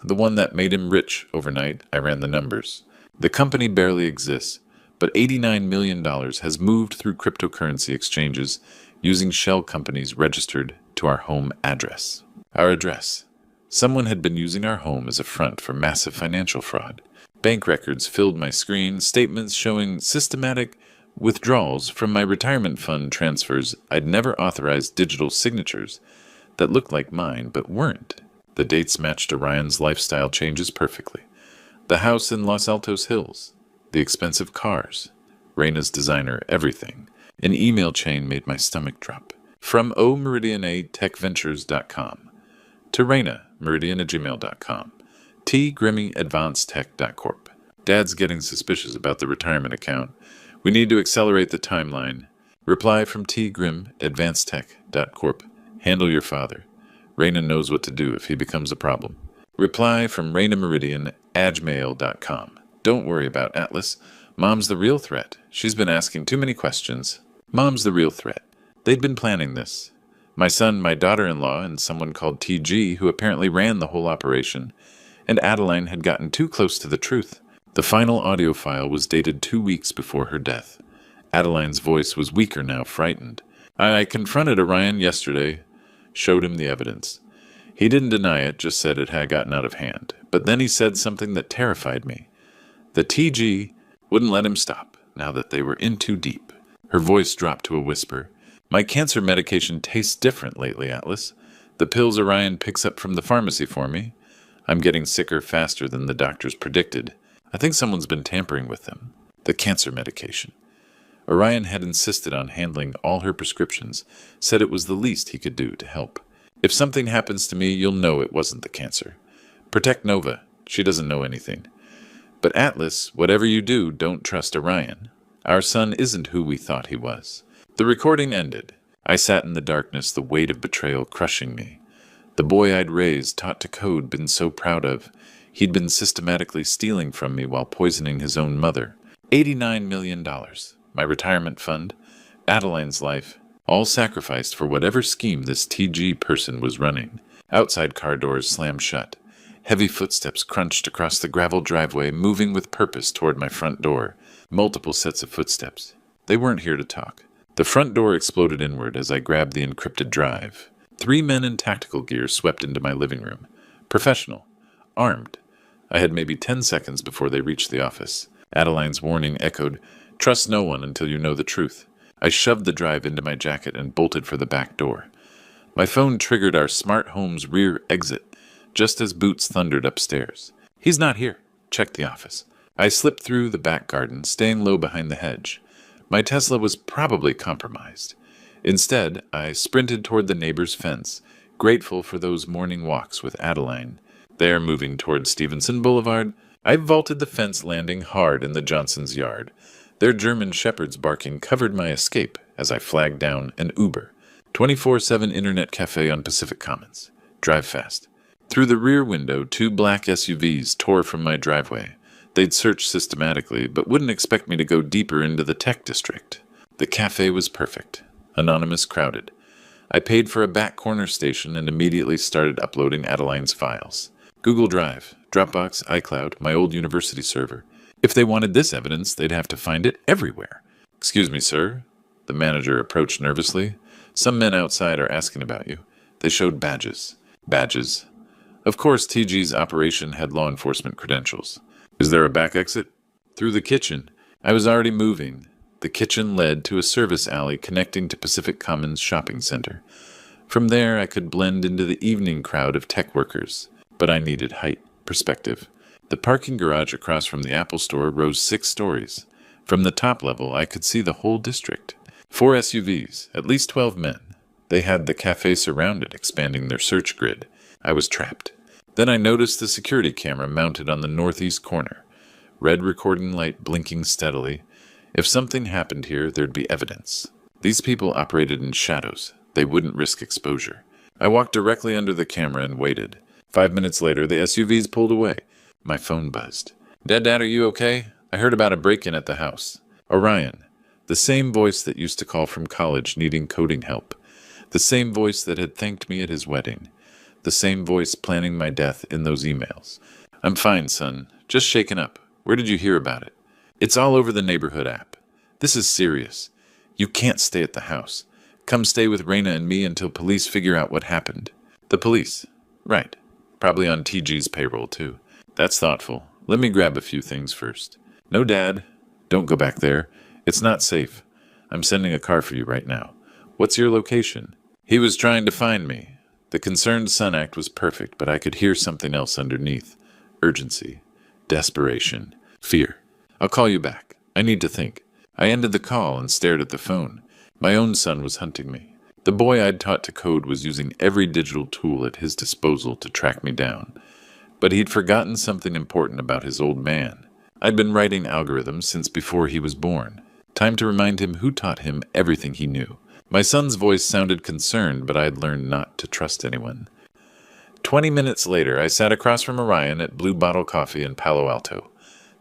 S1: the one that made him rich overnight, I ran the numbers. The company barely exists, but $89 million has moved through cryptocurrency exchanges using shell companies registered to our home address." Our address. Someone had been using our home as a front for massive financial fraud. Bank records filled my screen, statements showing systematic withdrawals from my retirement fund transfers. I'd never authorized digital signatures that looked like mine but weren't. The dates matched Orion's lifestyle changes perfectly. The house in Los Altos Hills, the expensive cars, Reina's designer, everything. An email chain made my stomach drop. From omeridianatechventures.com to Reina, meridian@gmail.com. tgrimmyadvancedtech.corp. Dad's getting suspicious about the retirement account. We need to accelerate the timeline. Reply from tgrimadvancedtech.corp. Handle your father. Reina knows what to do if he becomes a problem. Reply from ReinaMeridian@gmail.com. Don't worry about Atlas. Mom's the real threat. She's been asking too many questions. Mom's the real threat. They'd been planning this. My son, my daughter-in-law, and someone called TG, who apparently ran the whole operation. And Adeline had gotten too close to the truth. The final audio file was dated 2 weeks before her death. Adeline's voice was weaker now, frightened. "I confronted Orion yesterday, showed him the evidence. He didn't deny it, just said it had gotten out of hand. But then he said something that terrified me. The TG wouldn't let him stop, now that they were in too deep." Her voice dropped to a whisper. "My cancer medication tastes different lately, Atlas. The pills Orion picks up from the pharmacy for me. I'm getting sicker faster than the doctors predicted. I think someone's been tampering with them. The cancer medication. Orion had insisted on handling all her prescriptions, said it was the least he could do to help. If something happens to me, you'll know it wasn't the cancer. Protect Nova. She doesn't know anything. But Atlas, whatever you do, don't trust Orion. Our son isn't who we thought he was. The recording ended. I sat in the darkness, the weight of betrayal crushing me. The boy I'd raised, taught to code, been so proud of. He'd been systematically stealing from me while poisoning his own mother. $89 million. My retirement fund. Adeline's life. All sacrificed for whatever scheme this TG person was running. Outside car doors slammed shut. Heavy footsteps crunched across the gravel driveway, moving with purpose toward my front door. Multiple sets of footsteps. They weren't here to talk. The front door exploded inward as I grabbed the encrypted drive. 3 men in tactical gear swept into my living room. Professional. Armed. I had maybe 10 seconds before they reached the office. Adeline's warning echoed, "Trust no one until you know the truth." I shoved the drive into my jacket and bolted for the back door. My phone triggered our smart home's rear exit, just as boots thundered upstairs. "He's not here. Check the office." I slipped through the back garden, staying low behind the hedge. My Tesla was probably compromised. Instead, I sprinted toward the neighbor's fence, grateful for those morning walks with Adeline. There, moving toward Stevenson Boulevard, I vaulted the fence, landing hard in the Johnsons' yard. Their German shepherds barking covered my escape as I flagged down an Uber. 24/7 internet cafe on Pacific Commons. Drive fast. Through the rear window, 2 black SUVs tore from my driveway. They'd searched systematically, but wouldn't expect me to go deeper into the tech district. The cafe was perfect. Anonymous, crowded. I paid for a back corner station and immediately started uploading Adeline's files. Google Drive, Dropbox, iCloud, my old university server. If they wanted this evidence, they'd have to find it everywhere. "Excuse me, sir." The manager approached nervously. "Some men outside are asking about you." They showed badges. Badges. Of course, TG's operation had law enforcement credentials. "Is there a back exit?" "Through the kitchen." I was already moving. The kitchen led to a service alley connecting to Pacific Commons Shopping Center. From there, I could blend into the evening crowd of tech workers. But I needed height, perspective. The parking garage across from the Apple store rose 6 stories. From the top level, I could see the whole district. 4 SUVs, at least 12 men. They had the cafe surrounded, expanding their search grid. I was trapped. Then I noticed the security camera mounted on the northeast corner. Red recording light blinking steadily. If something happened here, there'd be evidence. These people operated in shadows. They wouldn't risk exposure. I walked directly under the camera and waited. 5 minutes later, the SUVs pulled away. My phone buzzed. Dad, are you okay? I heard about a break-in at the house." Orion. The same voice that used to call from college needing coding help. The same voice that had thanked me at his wedding. The same voice planning my death in those emails. "I'm fine, son. Just shaken up. Where did you hear about it?" "It's all over the neighborhood app. This is serious. You can't stay at the house. Come stay with Raina and me until police figure out what happened." "The police? Right. Probably on TG's payroll, too." "That's thoughtful. Let me grab a few things first." "No, Dad. Don't go back there. It's not safe. I'm sending a car for you right now." "What's your location?" He was trying to find me. The concerned son act was perfect, but I could hear something else underneath. Urgency. Desperation. Fear. "I'll call you back. I need to think." I ended the call and stared at the phone. My own son was hunting me. The boy I'd taught to code was using every digital tool at his disposal to track me down. But he'd forgotten something important about his old man. I'd been writing algorithms since before he was born. Time to remind him who taught him everything he knew. My son's voice sounded concerned, but I had learned not to trust anyone. 20 minutes later, I sat across from Orion at Blue Bottle Coffee in Palo Alto.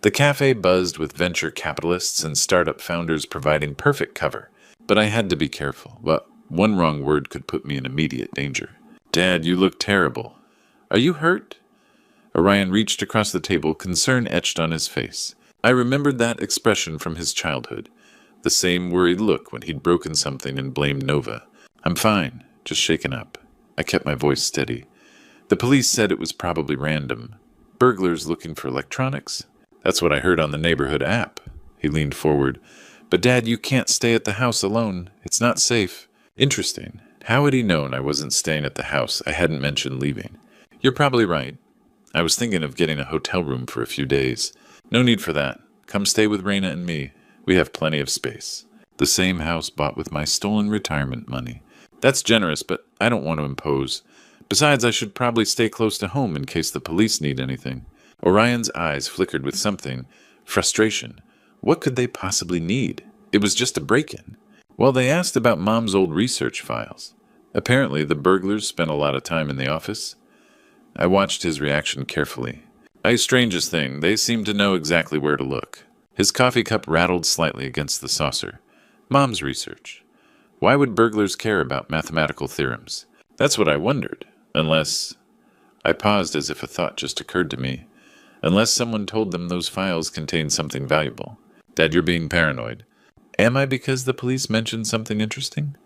S1: The cafe buzzed with venture capitalists and startup founders providing perfect cover. But I had to be careful. But one wrong word could put me in immediate danger. "Dad, you look terrible." "Are you hurt?" Orion reached across the table, concern etched on his face. I remembered that expression from his childhood. The same worried look when he'd broken something and blamed Nova. "I'm fine, just shaken up." I kept my voice steady. "The police said it was probably random. Burglars looking for electronics? That's what I heard on the neighborhood app." He leaned forward. "But Dad, you can't stay at the house alone. It's not safe." Interesting. How had he known I wasn't staying at the house? I hadn't mentioned leaving. "You're probably right. I was thinking of getting a hotel room for a few days." "No need for that. Come stay with Raina and me. We have plenty of space." The same house bought with my stolen retirement money. That's generous, but I don't want to impose. Besides, I should probably stay close to home in case the police need anything. Orion's eyes flickered with something. Frustration. What could they possibly need? It was just a break-in. Well, they asked about Mom's old research files. Apparently, the burglars spent a lot of time in the office. I watched his reaction carefully. Strangest thing, they seemed to know exactly where to look. His coffee cup rattled slightly against the saucer. Mom's research. Why would burglars care about mathematical theorems? That's what I wondered. Unless... I paused as if a thought just occurred to me. Unless someone told them those files contained something valuable. Dad, you're being paranoid. Am I, because the police mentioned something interesting?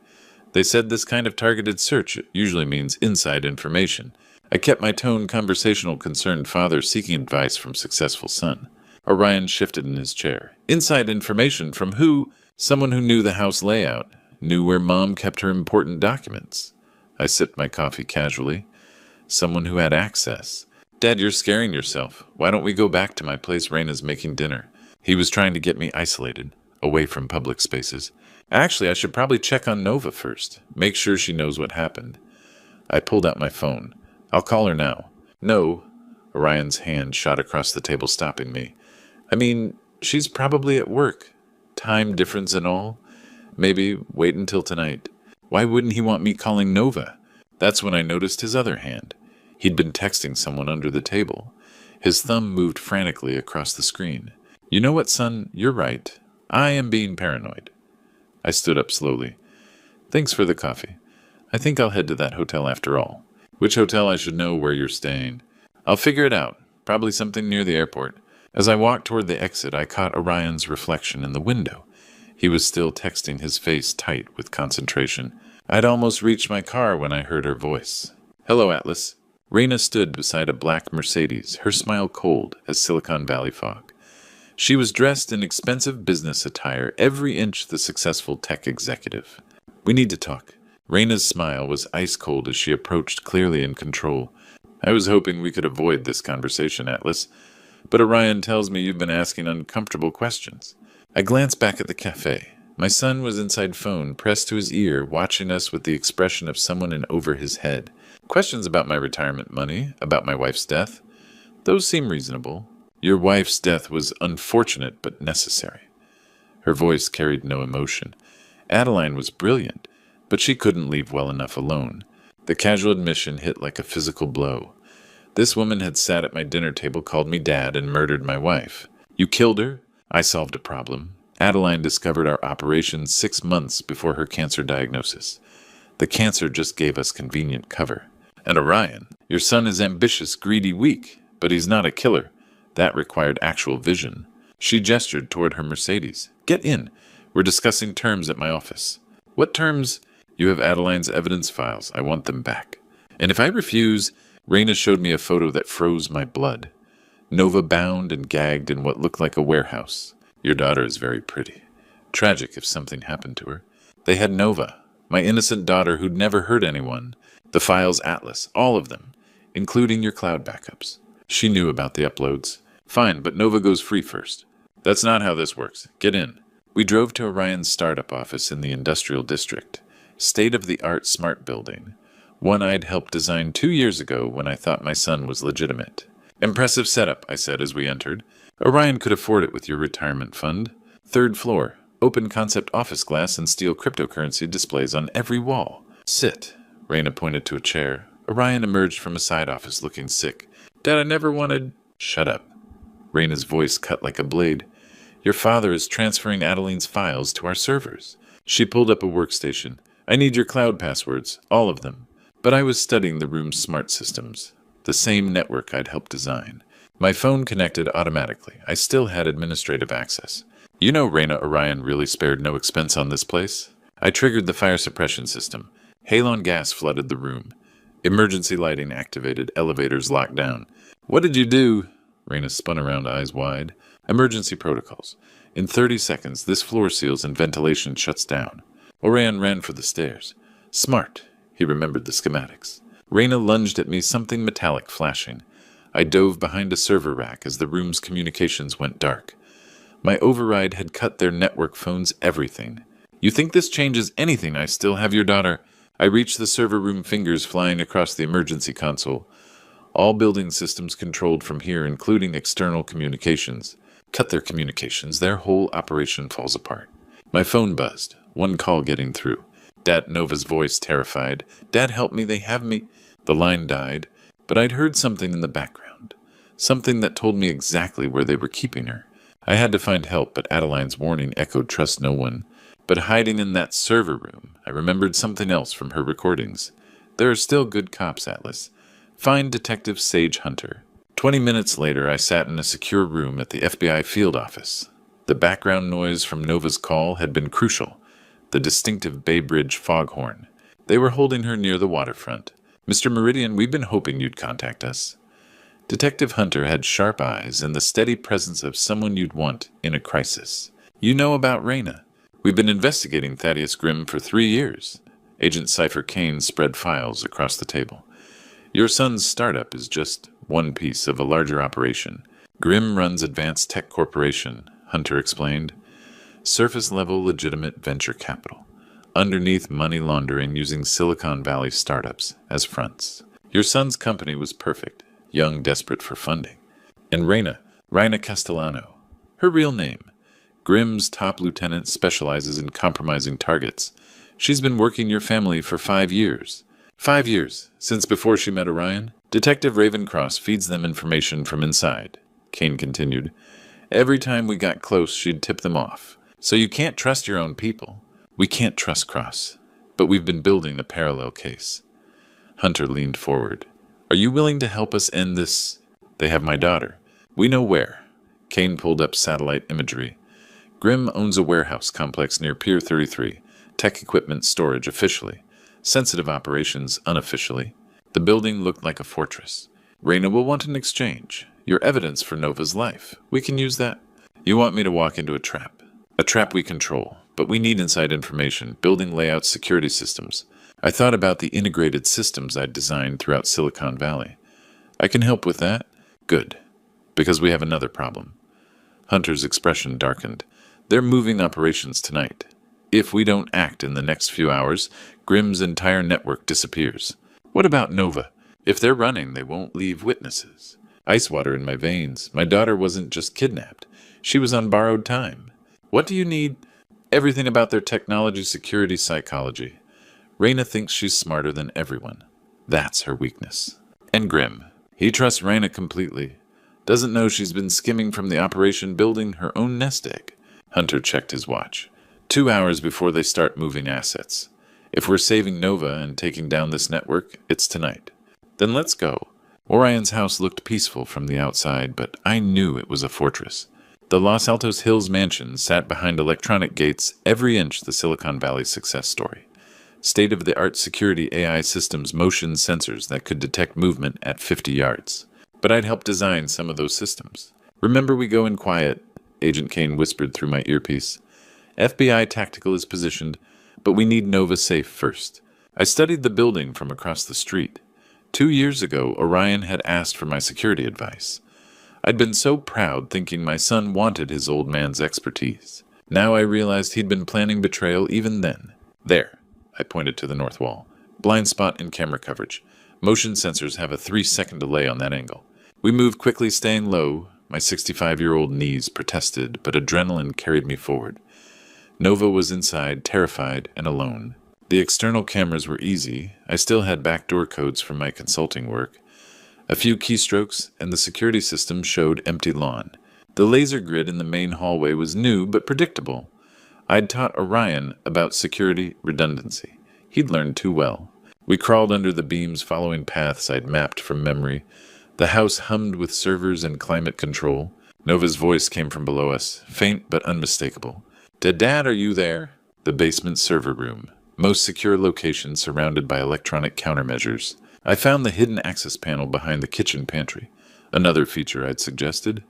S1: They said this kind of targeted search usually means inside information. I kept my tone conversational, concerned father seeking advice from successful son. Orion shifted in his chair. Inside information from who? Someone who knew the house layout, knew where Mom kept her important documents. I sipped my coffee casually. Someone who had access. Dad, you're scaring yourself. Why don't we go back to my place? Raina's making dinner. He was trying to get me isolated, away from public spaces. Actually, I should probably check on Nova first. Make sure she knows what happened. I pulled out my phone. I'll call her now. No. Orion's hand shot across the table, stopping me. I mean, she's probably at work. Time difference and all. Maybe wait until tonight. Why wouldn't he want me calling Nova? That's when I noticed his other hand. He'd been texting someone under the table. His thumb moved frantically across the screen. You know what, son? You're right. I am being paranoid. I stood up slowly. Thanks for the coffee. I think I'll head to that hotel after all. Which hotel? I should know where you're staying. I'll figure it out. Probably something near the airport. As I walked toward the exit, I caught Orion's reflection in the window. He was still texting, his face tight with concentration. I'd almost reached my car when I heard her voice. Hello, Atlas. Raina stood beside a black Mercedes, her smile cold as Silicon Valley fog. She was dressed in expensive business attire, every inch the successful tech executive. We need to talk. Raina's smile was ice cold as she approached, clearly in control. I was hoping we could avoid this conversation, Atlas. But Orion tells me you've been asking uncomfortable questions. I glanced back at the cafe. My son was inside phone, pressed to his ear, watching us with the expression of someone in over his head. Questions about my retirement money, about my wife's death. Those seem reasonable. Your wife's death was unfortunate but necessary. Her voice carried no emotion. Adeline was brilliant, but she couldn't leave well enough alone. The casual admission hit like a physical blow. This woman had sat at my dinner table, called me dad, and murdered my wife. You killed her? I solved a problem. Adeline discovered our operation 6 months before her cancer diagnosis. The cancer just gave us convenient cover. And Orion, your son is ambitious, greedy, weak, but he's not a killer. That required actual vision. She gestured toward her Mercedes. Get in. We're discussing terms at my office. What terms? You have Adeline's evidence files. I want them back. And if I refuse... Raina showed me a photo that froze my blood. Nova bound and gagged in what looked like a warehouse. Your daughter is very pretty. Tragic if something happened to her. They had Nova, my innocent daughter who'd never hurt anyone. The files Atlas, all of them, including your cloud backups. She knew about the uploads. Fine, but Nova goes free first. That's not how this works. Get in. We drove to Orion's startup office in the industrial district. State-of-the-art smart building. One I'd helped design 2 years ago when I thought my son was legitimate. Impressive setup, I said as we entered. Orion could afford it with your retirement fund. 3rd floor, open concept office glass and steel cryptocurrency displays on every wall. Sit. Raina pointed to a chair. Orion emerged from a side office looking sick. Dad, I never wanted... Shut up. Raina's voice cut like a blade. Your father is transferring Adeline's files to our servers. She pulled up a workstation. I need your cloud passwords, all of them. But I was studying the room's smart systems, the same network I'd helped design. My phone connected automatically. I still had administrative access. You know Raina, Orion really spared no expense on this place. I triggered the fire suppression system. Halon gas flooded the room. Emergency lighting activated, elevators locked down. What did you do? Raina spun around, eyes wide. Emergency protocols. In 30 seconds, this floor seals and ventilation shuts down. Orion ran for the stairs. Smart. He remembered the schematics. Raina lunged at me, something metallic flashing. I dove behind a server rack as the room's communications went dark. My override had cut their network phones everything. You think this changes anything? I still have your daughter. I reached the server room, fingers flying across the emergency console. All building systems controlled from here, including external communications. Cut their communications, their whole operation falls apart. My phone buzzed, one call getting through. Dad, Nova's voice, terrified. Dad, help me, they have me. The line died, but I'd heard something in the background. Something that told me exactly where they were keeping her. I had to find help, but Adeline's warning echoed trust no one. But hiding in that server room, I remembered something else from her recordings. There are still good cops, Atlas. Find Detective Sage Hunter. 20 minutes later, I sat in a secure room at the FBI field office. The background noise from Nova's call had been crucial. The distinctive Bay Bridge foghorn. They were holding her near the waterfront. Mr. Meridian, we've been hoping you'd contact us. Detective Hunter had sharp eyes and the steady presence of someone you'd want in a crisis. You know about Raina. We've been investigating Thaddeus Grimm for 3 years. Agent Cypher Kane spread files across the table. Your son's startup is just one piece of a larger operation. Grimm runs Advanced Tech Corporation, Hunter explained. Surface-level legitimate venture capital. Underneath, money laundering using Silicon Valley startups as fronts. Your son's company was perfect, young, desperate for funding. And Raina Castellano, her real name. Grimm's top lieutenant, specializes in compromising targets. She's been working your family for 5 years. 5 years, since before she met Orion. Detective Ravencross feeds them information from inside, Kane continued. Every time we got close, she'd tip them off. So you can't trust your own people. We can't trust Cross, but we've been building a parallel case. Hunter leaned forward. Are you willing to help us end this? They have my daughter. We know where. Kane pulled up satellite imagery. Grimm owns a warehouse complex near Pier 33. Tech equipment storage officially. Sensitive operations unofficially. The building looked like a fortress. Raina will want an exchange. Your evidence for Nova's life. We can use that. You want me to walk into a trap. A trap we control. But we need inside information, building layouts, security systems. I thought about the integrated systems I'd designed throughout Silicon Valley. I can help with that? Good. Because we have another problem. Hunter's expression darkened. They're moving operations tonight. If we don't act in the next few hours, Grimm's entire network disappears. What about Nova? If they're running, they won't leave witnesses. Ice water in my veins. My daughter wasn't just kidnapped. She was on borrowed time. What do you need? Everything about their technology, security, psychology. Raina thinks she's smarter than everyone. That's her weakness. And Grimm. He trusts Raina completely. Doesn't know she's been skimming from the operation building her own nest egg. Hunter checked his watch. 2 hours before they start moving assets. If we're saving Nova and taking down this network, it's tonight. Then let's go. Orion's house looked peaceful from the outside, but I knew it was a fortress. The Los Altos Hills mansion sat behind electronic gates, every inch the Silicon Valley success story. State-of-the-art security AI systems, motion sensors that could detect movement at 50 yards. But I'd helped design some of those systems. Remember, we go in quiet, Agent Kane whispered through my earpiece. FBI tactical is positioned, but we need Nova safe first. I studied the building from across the street. 2 years ago, Orion had asked for my security advice. I'd been so proud thinking my son wanted his old man's expertise. Now I realized he'd been planning betrayal even then. There, I pointed to the north wall. Blind spot in camera coverage. Motion sensors have a 3-second delay on that angle. We moved quickly, staying low. My 65-year-old knees protested, but adrenaline carried me forward. Nova was inside, terrified and alone. The external cameras were easy. I still had backdoor codes from my consulting work. A few keystrokes, and the security system showed empty lawn. The laser grid in the main hallway was new but predictable. I'd taught Orion about security redundancy. He'd learned too well. We crawled under the beams, following paths I'd mapped from memory. The house hummed with servers and climate control. Nova's voice came from below us, faint but unmistakable. Dad, are you there? The basement server room. Most secure location surrounded by electronic countermeasures. I found the hidden access panel behind the kitchen pantry. Another feature I'd suggested.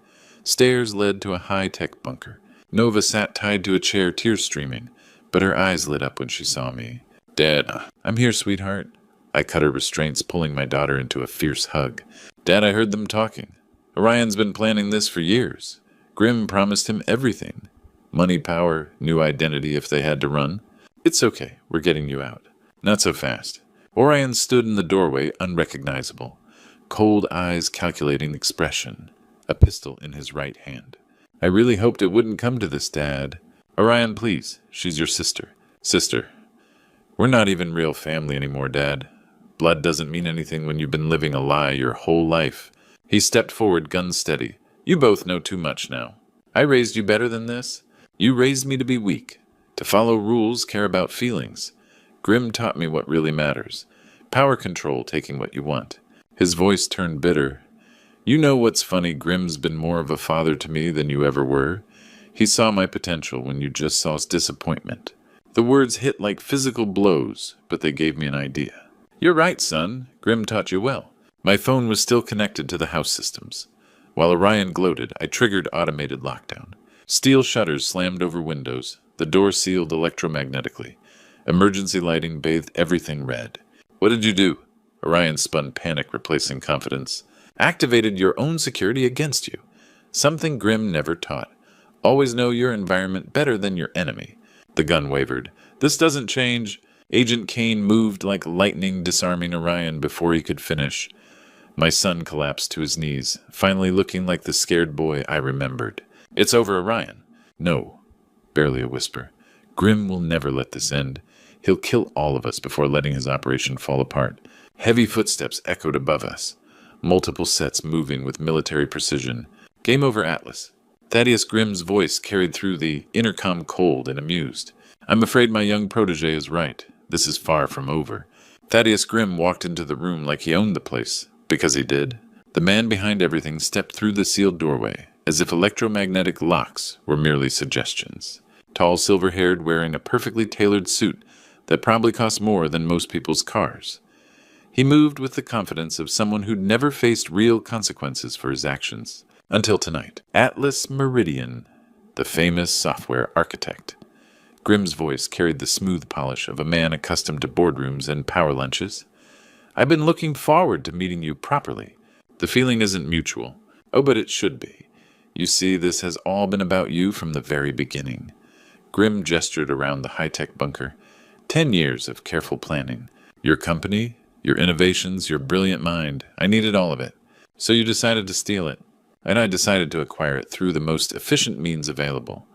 S1: Stairs led to a high-tech bunker. Nova sat tied to a chair, tears streaming, but her eyes lit up when she saw me. Dad, I'm here, sweetheart. I cut her restraints, pulling my daughter into a fierce hug. Dad, I heard them talking. Orion's been planning this for years. Grimm promised him everything. Money, power, new identity if they had to run. It's okay, we're getting you out. Not so fast. Orion stood in the doorway, unrecognizable. Cold eyes calculating expression. A pistol in his right hand. I really hoped it wouldn't come to this, Dad. Orion, please. She's your sister. Sister. We're not even real family anymore, Dad. Blood doesn't mean anything when you've been living a lie your whole life. He stepped forward, gun steady. You both know too much now. I raised you better than this. You raised me to be weak, to follow rules, care about feelings. Grim taught me what really matters. Power control, taking what you want. His voice turned bitter. You know what's funny, Grim's been more of a father to me than you ever were. He saw my potential when you just saw disappointment. The words hit like physical blows, but they gave me an idea. You're right, son. Grim taught you well. My phone was still connected to the house systems. While Orion gloated, I triggered automated lockdown. Steel shutters slammed over windows. The door sealed electromagnetically. Emergency lighting bathed everything red. What did you do? Orion spun panic, replacing confidence. Activated your own security against you. Something Grim never taught. Always know your environment better than your enemy. The gun wavered. This doesn't change. Agent Kane moved like lightning, disarming Orion before he could finish. My son collapsed to his knees, finally looking like the scared boy I remembered. It's over, Orion. No. Barely a whisper. Grim will never let this end. He'll kill all of us before letting his operation fall apart. Heavy footsteps echoed above us. Multiple sets moving with military precision. Game over, Atlas. Thaddeus Grimm's voice carried through the intercom, cold and amused. I'm afraid my young protege is right. This is far from over. Thaddeus Grimm walked into the room like he owned the place. Because he did. The man behind everything stepped through the sealed doorway, as if electromagnetic locks were merely suggestions. Tall, silver-haired, wearing a perfectly tailored suit that probably cost more than most people's cars. He moved with the confidence of someone who'd never faced real consequences for his actions. Until tonight. Atlas Meridian, the famous software architect. Grimm's voice carried the smooth polish of a man accustomed to boardrooms and power lunches. I've been looking forward to meeting you properly. The feeling isn't mutual. Oh, but it should be. You see, this has all been about you from the very beginning. Grimm gestured around the high-tech bunker. 10 years of careful planning. Your company, your innovations, your brilliant mind. I needed all of it. So you decided to steal it. And I decided to acquire it through the most efficient means available.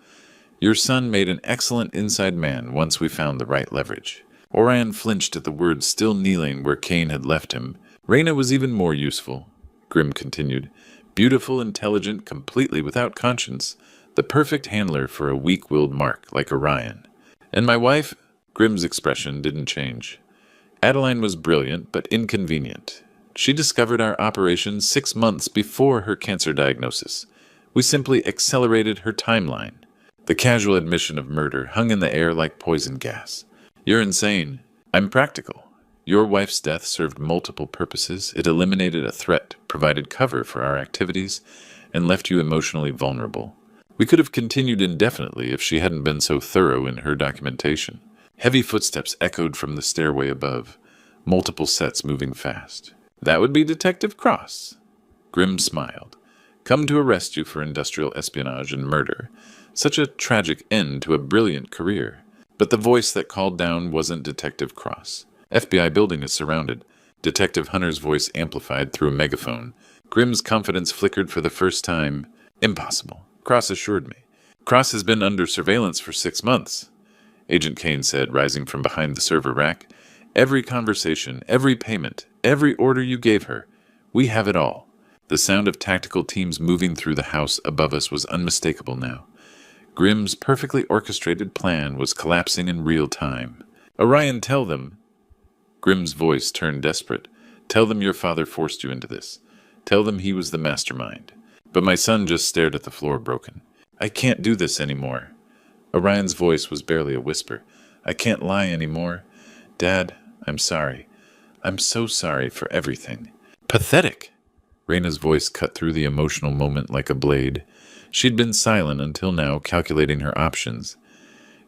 S1: Your son made an excellent inside man once we found the right leverage. Orion flinched at the words, still kneeling where Kane had left him. Reyna was even more useful, Grimm continued. Beautiful, intelligent, completely without conscience. The perfect handler for a weak-willed mark like Orion. And my wife? Grimm's expression didn't change. Adeline was brilliant, but inconvenient. She discovered our operation 6 months before her cancer diagnosis. We simply accelerated her timeline. The casual admission of murder hung in the air like poison gas. You're insane. I'm practical. Your wife's death served multiple purposes. It eliminated a threat, provided cover for our activities, and left you emotionally vulnerable. We could have continued indefinitely if she hadn't been so thorough in her documentation. Heavy footsteps echoed from the stairway above, multiple sets moving fast. That would be Detective Cross. Grimm smiled. Come to arrest you for industrial espionage and murder. Such a tragic end to a brilliant career. But the voice that called down wasn't Detective Cross. FBI building is surrounded. Detective Hunter's voice amplified through a megaphone. Grimm's confidence flickered for the first time. Impossible. Cross assured me. Cross has been under surveillance for 6 months, Agent Kane said, rising from behind the server rack. Every conversation, every payment, every order you gave her. We have it all. The sound of tactical teams moving through the house above us was unmistakable now. Grimm's perfectly orchestrated plan was collapsing in real time. Orion, tell them. Grimm's voice turned desperate. Tell them your father forced you into this. Tell them he was the mastermind. But my son just stared at the floor, broken. I can't do this anymore. Orion's voice was barely a whisper. I can't lie anymore. Dad, I'm sorry. I'm so sorry for everything. Pathetic! Reyna's voice cut through the emotional moment like a blade. She'd been silent until now, calculating her options.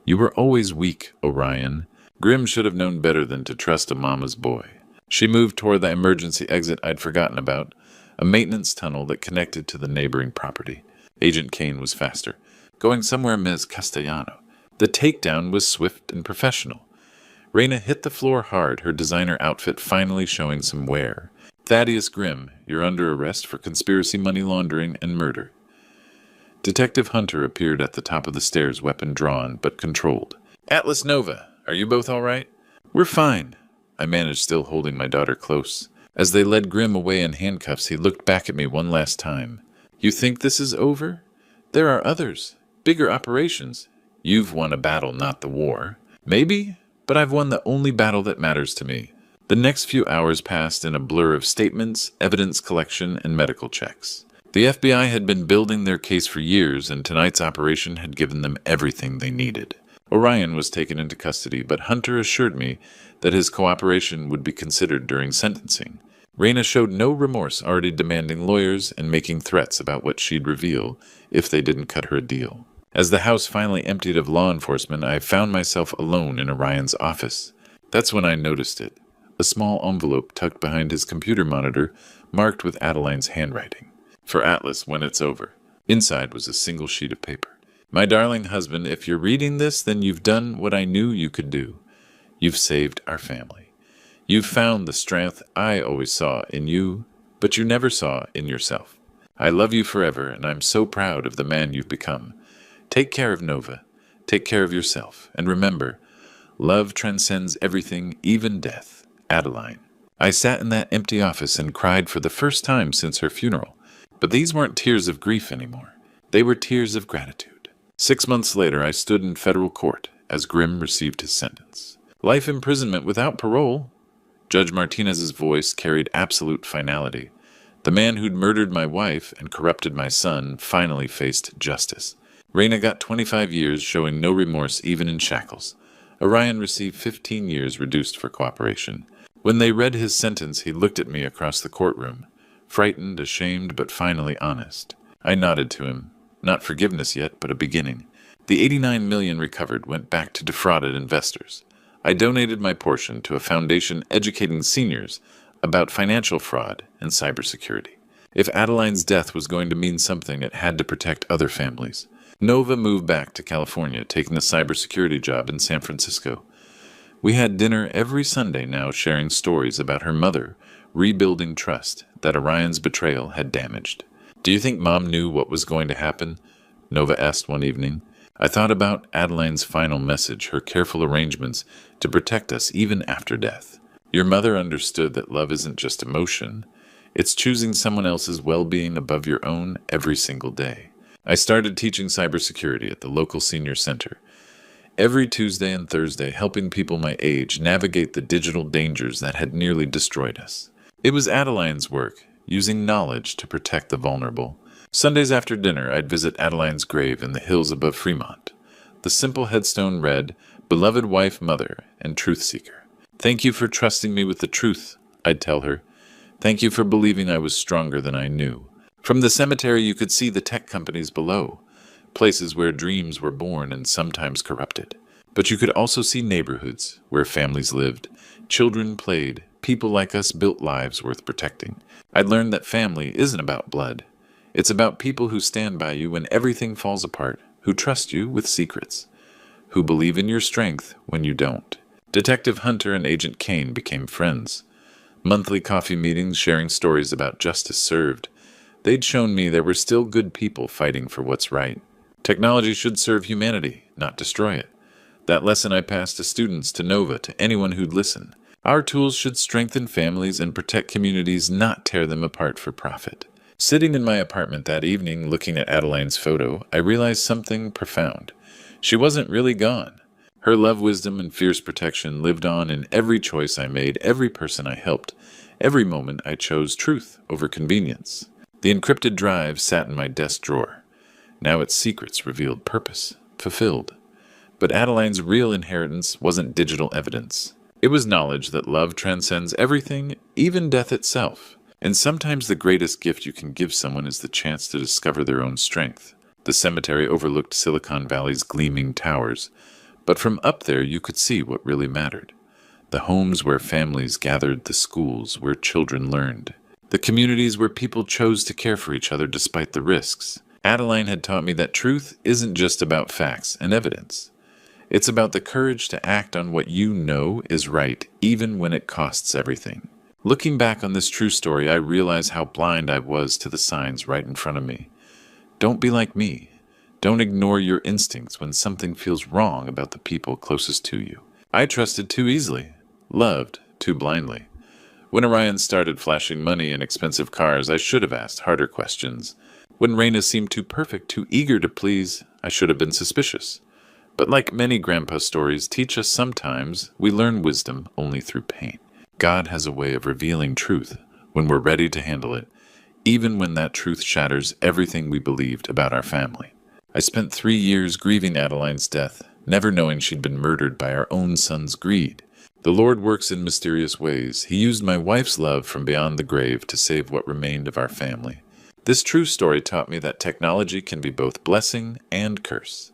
S1: You were always weak, Orion. Grimm should have known better than to trust a mama's boy. She moved toward the emergency exit I'd forgotten about, a maintenance tunnel that connected to the neighboring property. Agent Kane was faster. going somewhere Ms. Castellano. The takedown was swift and professional. Raina hit the floor hard, her designer outfit finally showing some wear. Thaddeus Grimm, you're under arrest for conspiracy, money laundering, and murder. Detective Hunter appeared at the top of the stairs, weapon drawn, but controlled. Atlas Nova, are you both all right? We're fine. I managed, still holding my daughter close. As they led Grimm away in handcuffs, he looked back at me one last time. You think this is over? There are others. Bigger operations. You've won a battle, not the war. Maybe, but I've won the only battle that matters to me. The next few hours passed in a blur of statements, evidence collection, and medical checks. The FBI had been building their case for years, and tonight's operation had given them everything they needed. Orion was taken into custody, but Hunter assured me that his cooperation would be considered during sentencing. Raina showed no remorse, already demanding lawyers and making threats about what she'd reveal if they didn't cut her a deal. As the house finally emptied of law enforcement, I found myself alone in Orion's office. That's when I noticed it. A small envelope tucked behind his computer monitor, marked with Adeline's handwriting. For Atlas, when it's over. Inside was a single sheet of paper. My darling husband, if you're reading this, then you've done what I knew you could do. You've saved our family. You've found the strength I always saw in you, but you never saw in yourself. I love you forever, and I'm so proud of the man you've become. Take care of Nova. Take care of yourself. And remember, love transcends everything, even death. Adeline. I sat in that empty office and cried for the first time since her funeral. But these weren't tears of grief anymore. They were tears of gratitude. 6 months later, I stood in federal court as Grimm received his sentence. Life imprisonment without parole. Judge Martinez's voice carried absolute finality. The man who'd murdered my wife and corrupted my son finally faced justice. Raina got 25 years, showing no remorse even in shackles. Orion received 15 years reduced for cooperation. When they read his sentence, he looked at me across the courtroom, frightened, ashamed, but finally honest. I nodded to him. Not forgiveness yet, but a beginning. The $89 million recovered went back to defrauded investors. I donated my portion to a foundation educating seniors about financial fraud and cybersecurity. If Adeline's death was going to mean something, it had to protect other families. Nova moved back to California, taking a cybersecurity job in San Francisco. We had dinner every Sunday now, sharing stories about her mother, rebuilding trust that Orion's betrayal had damaged. Do you think Mom knew what was going to happen? Nova asked one evening. I thought about Adeline's final message, her careful arrangements to protect us even after death. Your mother understood that love isn't just emotion. It's choosing someone else's well-being above your own every single day. I started teaching cybersecurity at the local senior center. Every Tuesday and Thursday, helping people my age navigate the digital dangers that had nearly destroyed us. It was Adeline's work, using knowledge to protect the vulnerable. Sundays after dinner, I'd visit Adeline's grave in the hills above Fremont. The simple headstone read, Beloved Wife, Mother, and Truth Seeker. Thank you for trusting me with the truth, I'd tell her. Thank you for believing I was stronger than I knew. From the cemetery, you could see the tech companies below, places where dreams were born and sometimes corrupted. But you could also see neighborhoods where families lived, children played, people like us built lives worth protecting. I'd learned that family isn't about blood. It's about people who stand by you when everything falls apart, who trust you with secrets, who believe in your strength when you don't. Detective Hunter and Agent Kane became friends. Monthly coffee meetings sharing stories about justice served. They'd shown me there were still good people fighting for what's right. Technology should serve humanity, not destroy it. That lesson I passed to students, to Nova, to anyone who'd listen. Our tools should strengthen families and protect communities, not tear them apart for profit. Sitting in my apartment that evening, looking at Adeline's photo, I realized something profound. She wasn't really gone. Her love, wisdom, and fierce protection lived on in every choice I made, every person I helped, every moment I chose truth over convenience. The encrypted drive sat in my desk drawer. Now its secrets revealed purpose, fulfilled. But Adeline's real inheritance wasn't digital evidence. It was knowledge that love transcends everything, even death itself. And sometimes the greatest gift you can give someone is the chance to discover their own strength. The cemetery overlooked Silicon Valley's gleaming towers, but from up there you could see what really mattered. The homes where families gathered, the schools where children learned, the communities where people chose to care for each other despite the risks. Adeline had taught me that truth isn't just about facts and evidence. It's about the courage to act on what you know is right, even when it costs everything. Looking back on this true story, I realize how blind I was to the signs right in front of me. Don't be like me. Don't ignore your instincts when something feels wrong about the people closest to you. I trusted too easily, loved too blindly. When Orion started flashing money and expensive cars, I should have asked harder questions. When Raina seemed too perfect, too eager to please, I should have been suspicious. But like many grandpa stories teach us, sometimes we learn wisdom only through pain. God has a way of revealing truth when we're ready to handle it, even when that truth shatters everything we believed about our family. I spent 3 years grieving Adeline's death, never knowing she'd been murdered by our own son's greed. The Lord works in mysterious ways. He used my wife's love from beyond the grave to save what remained of our family. This true story taught me that technology can be both blessing and curse.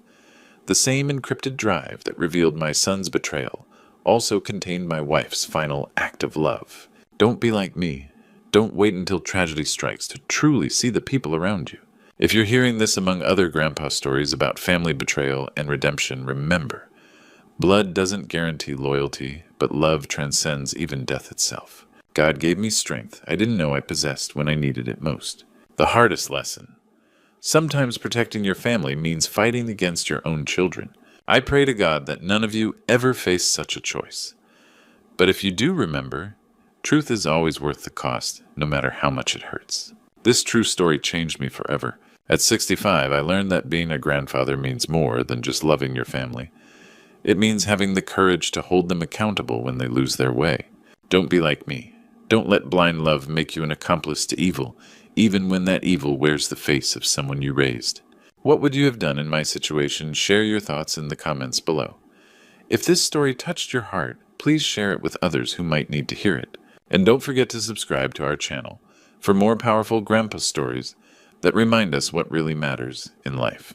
S1: The same encrypted drive that revealed my son's betrayal also contained my wife's final act of love. Don't be like me. Don't wait until tragedy strikes to truly see the people around you. If you're hearing this among other grandpa stories about family betrayal and redemption, remember, blood doesn't guarantee loyalty, but love transcends even death itself. God gave me strength I didn't know I possessed when I needed it most. The hardest lesson. Sometimes protecting your family means fighting against your own children. I pray to God that none of you ever face such a choice. But if you do remember, truth is always worth the cost, no matter how much it hurts. This true story changed me forever. At 65, I learned that being a grandfather means more than just loving your family. It means having the courage to hold them accountable when they lose their way. Don't be like me. Don't let blind love make you an accomplice to evil, even when that evil wears the face of someone you raised. What would you have done in my situation? Share your thoughts in the comments below. If this story touched your heart, please share it with others who might need to hear it. And don't forget to subscribe to our channel for more powerful grandpa stories that remind us what really matters in life.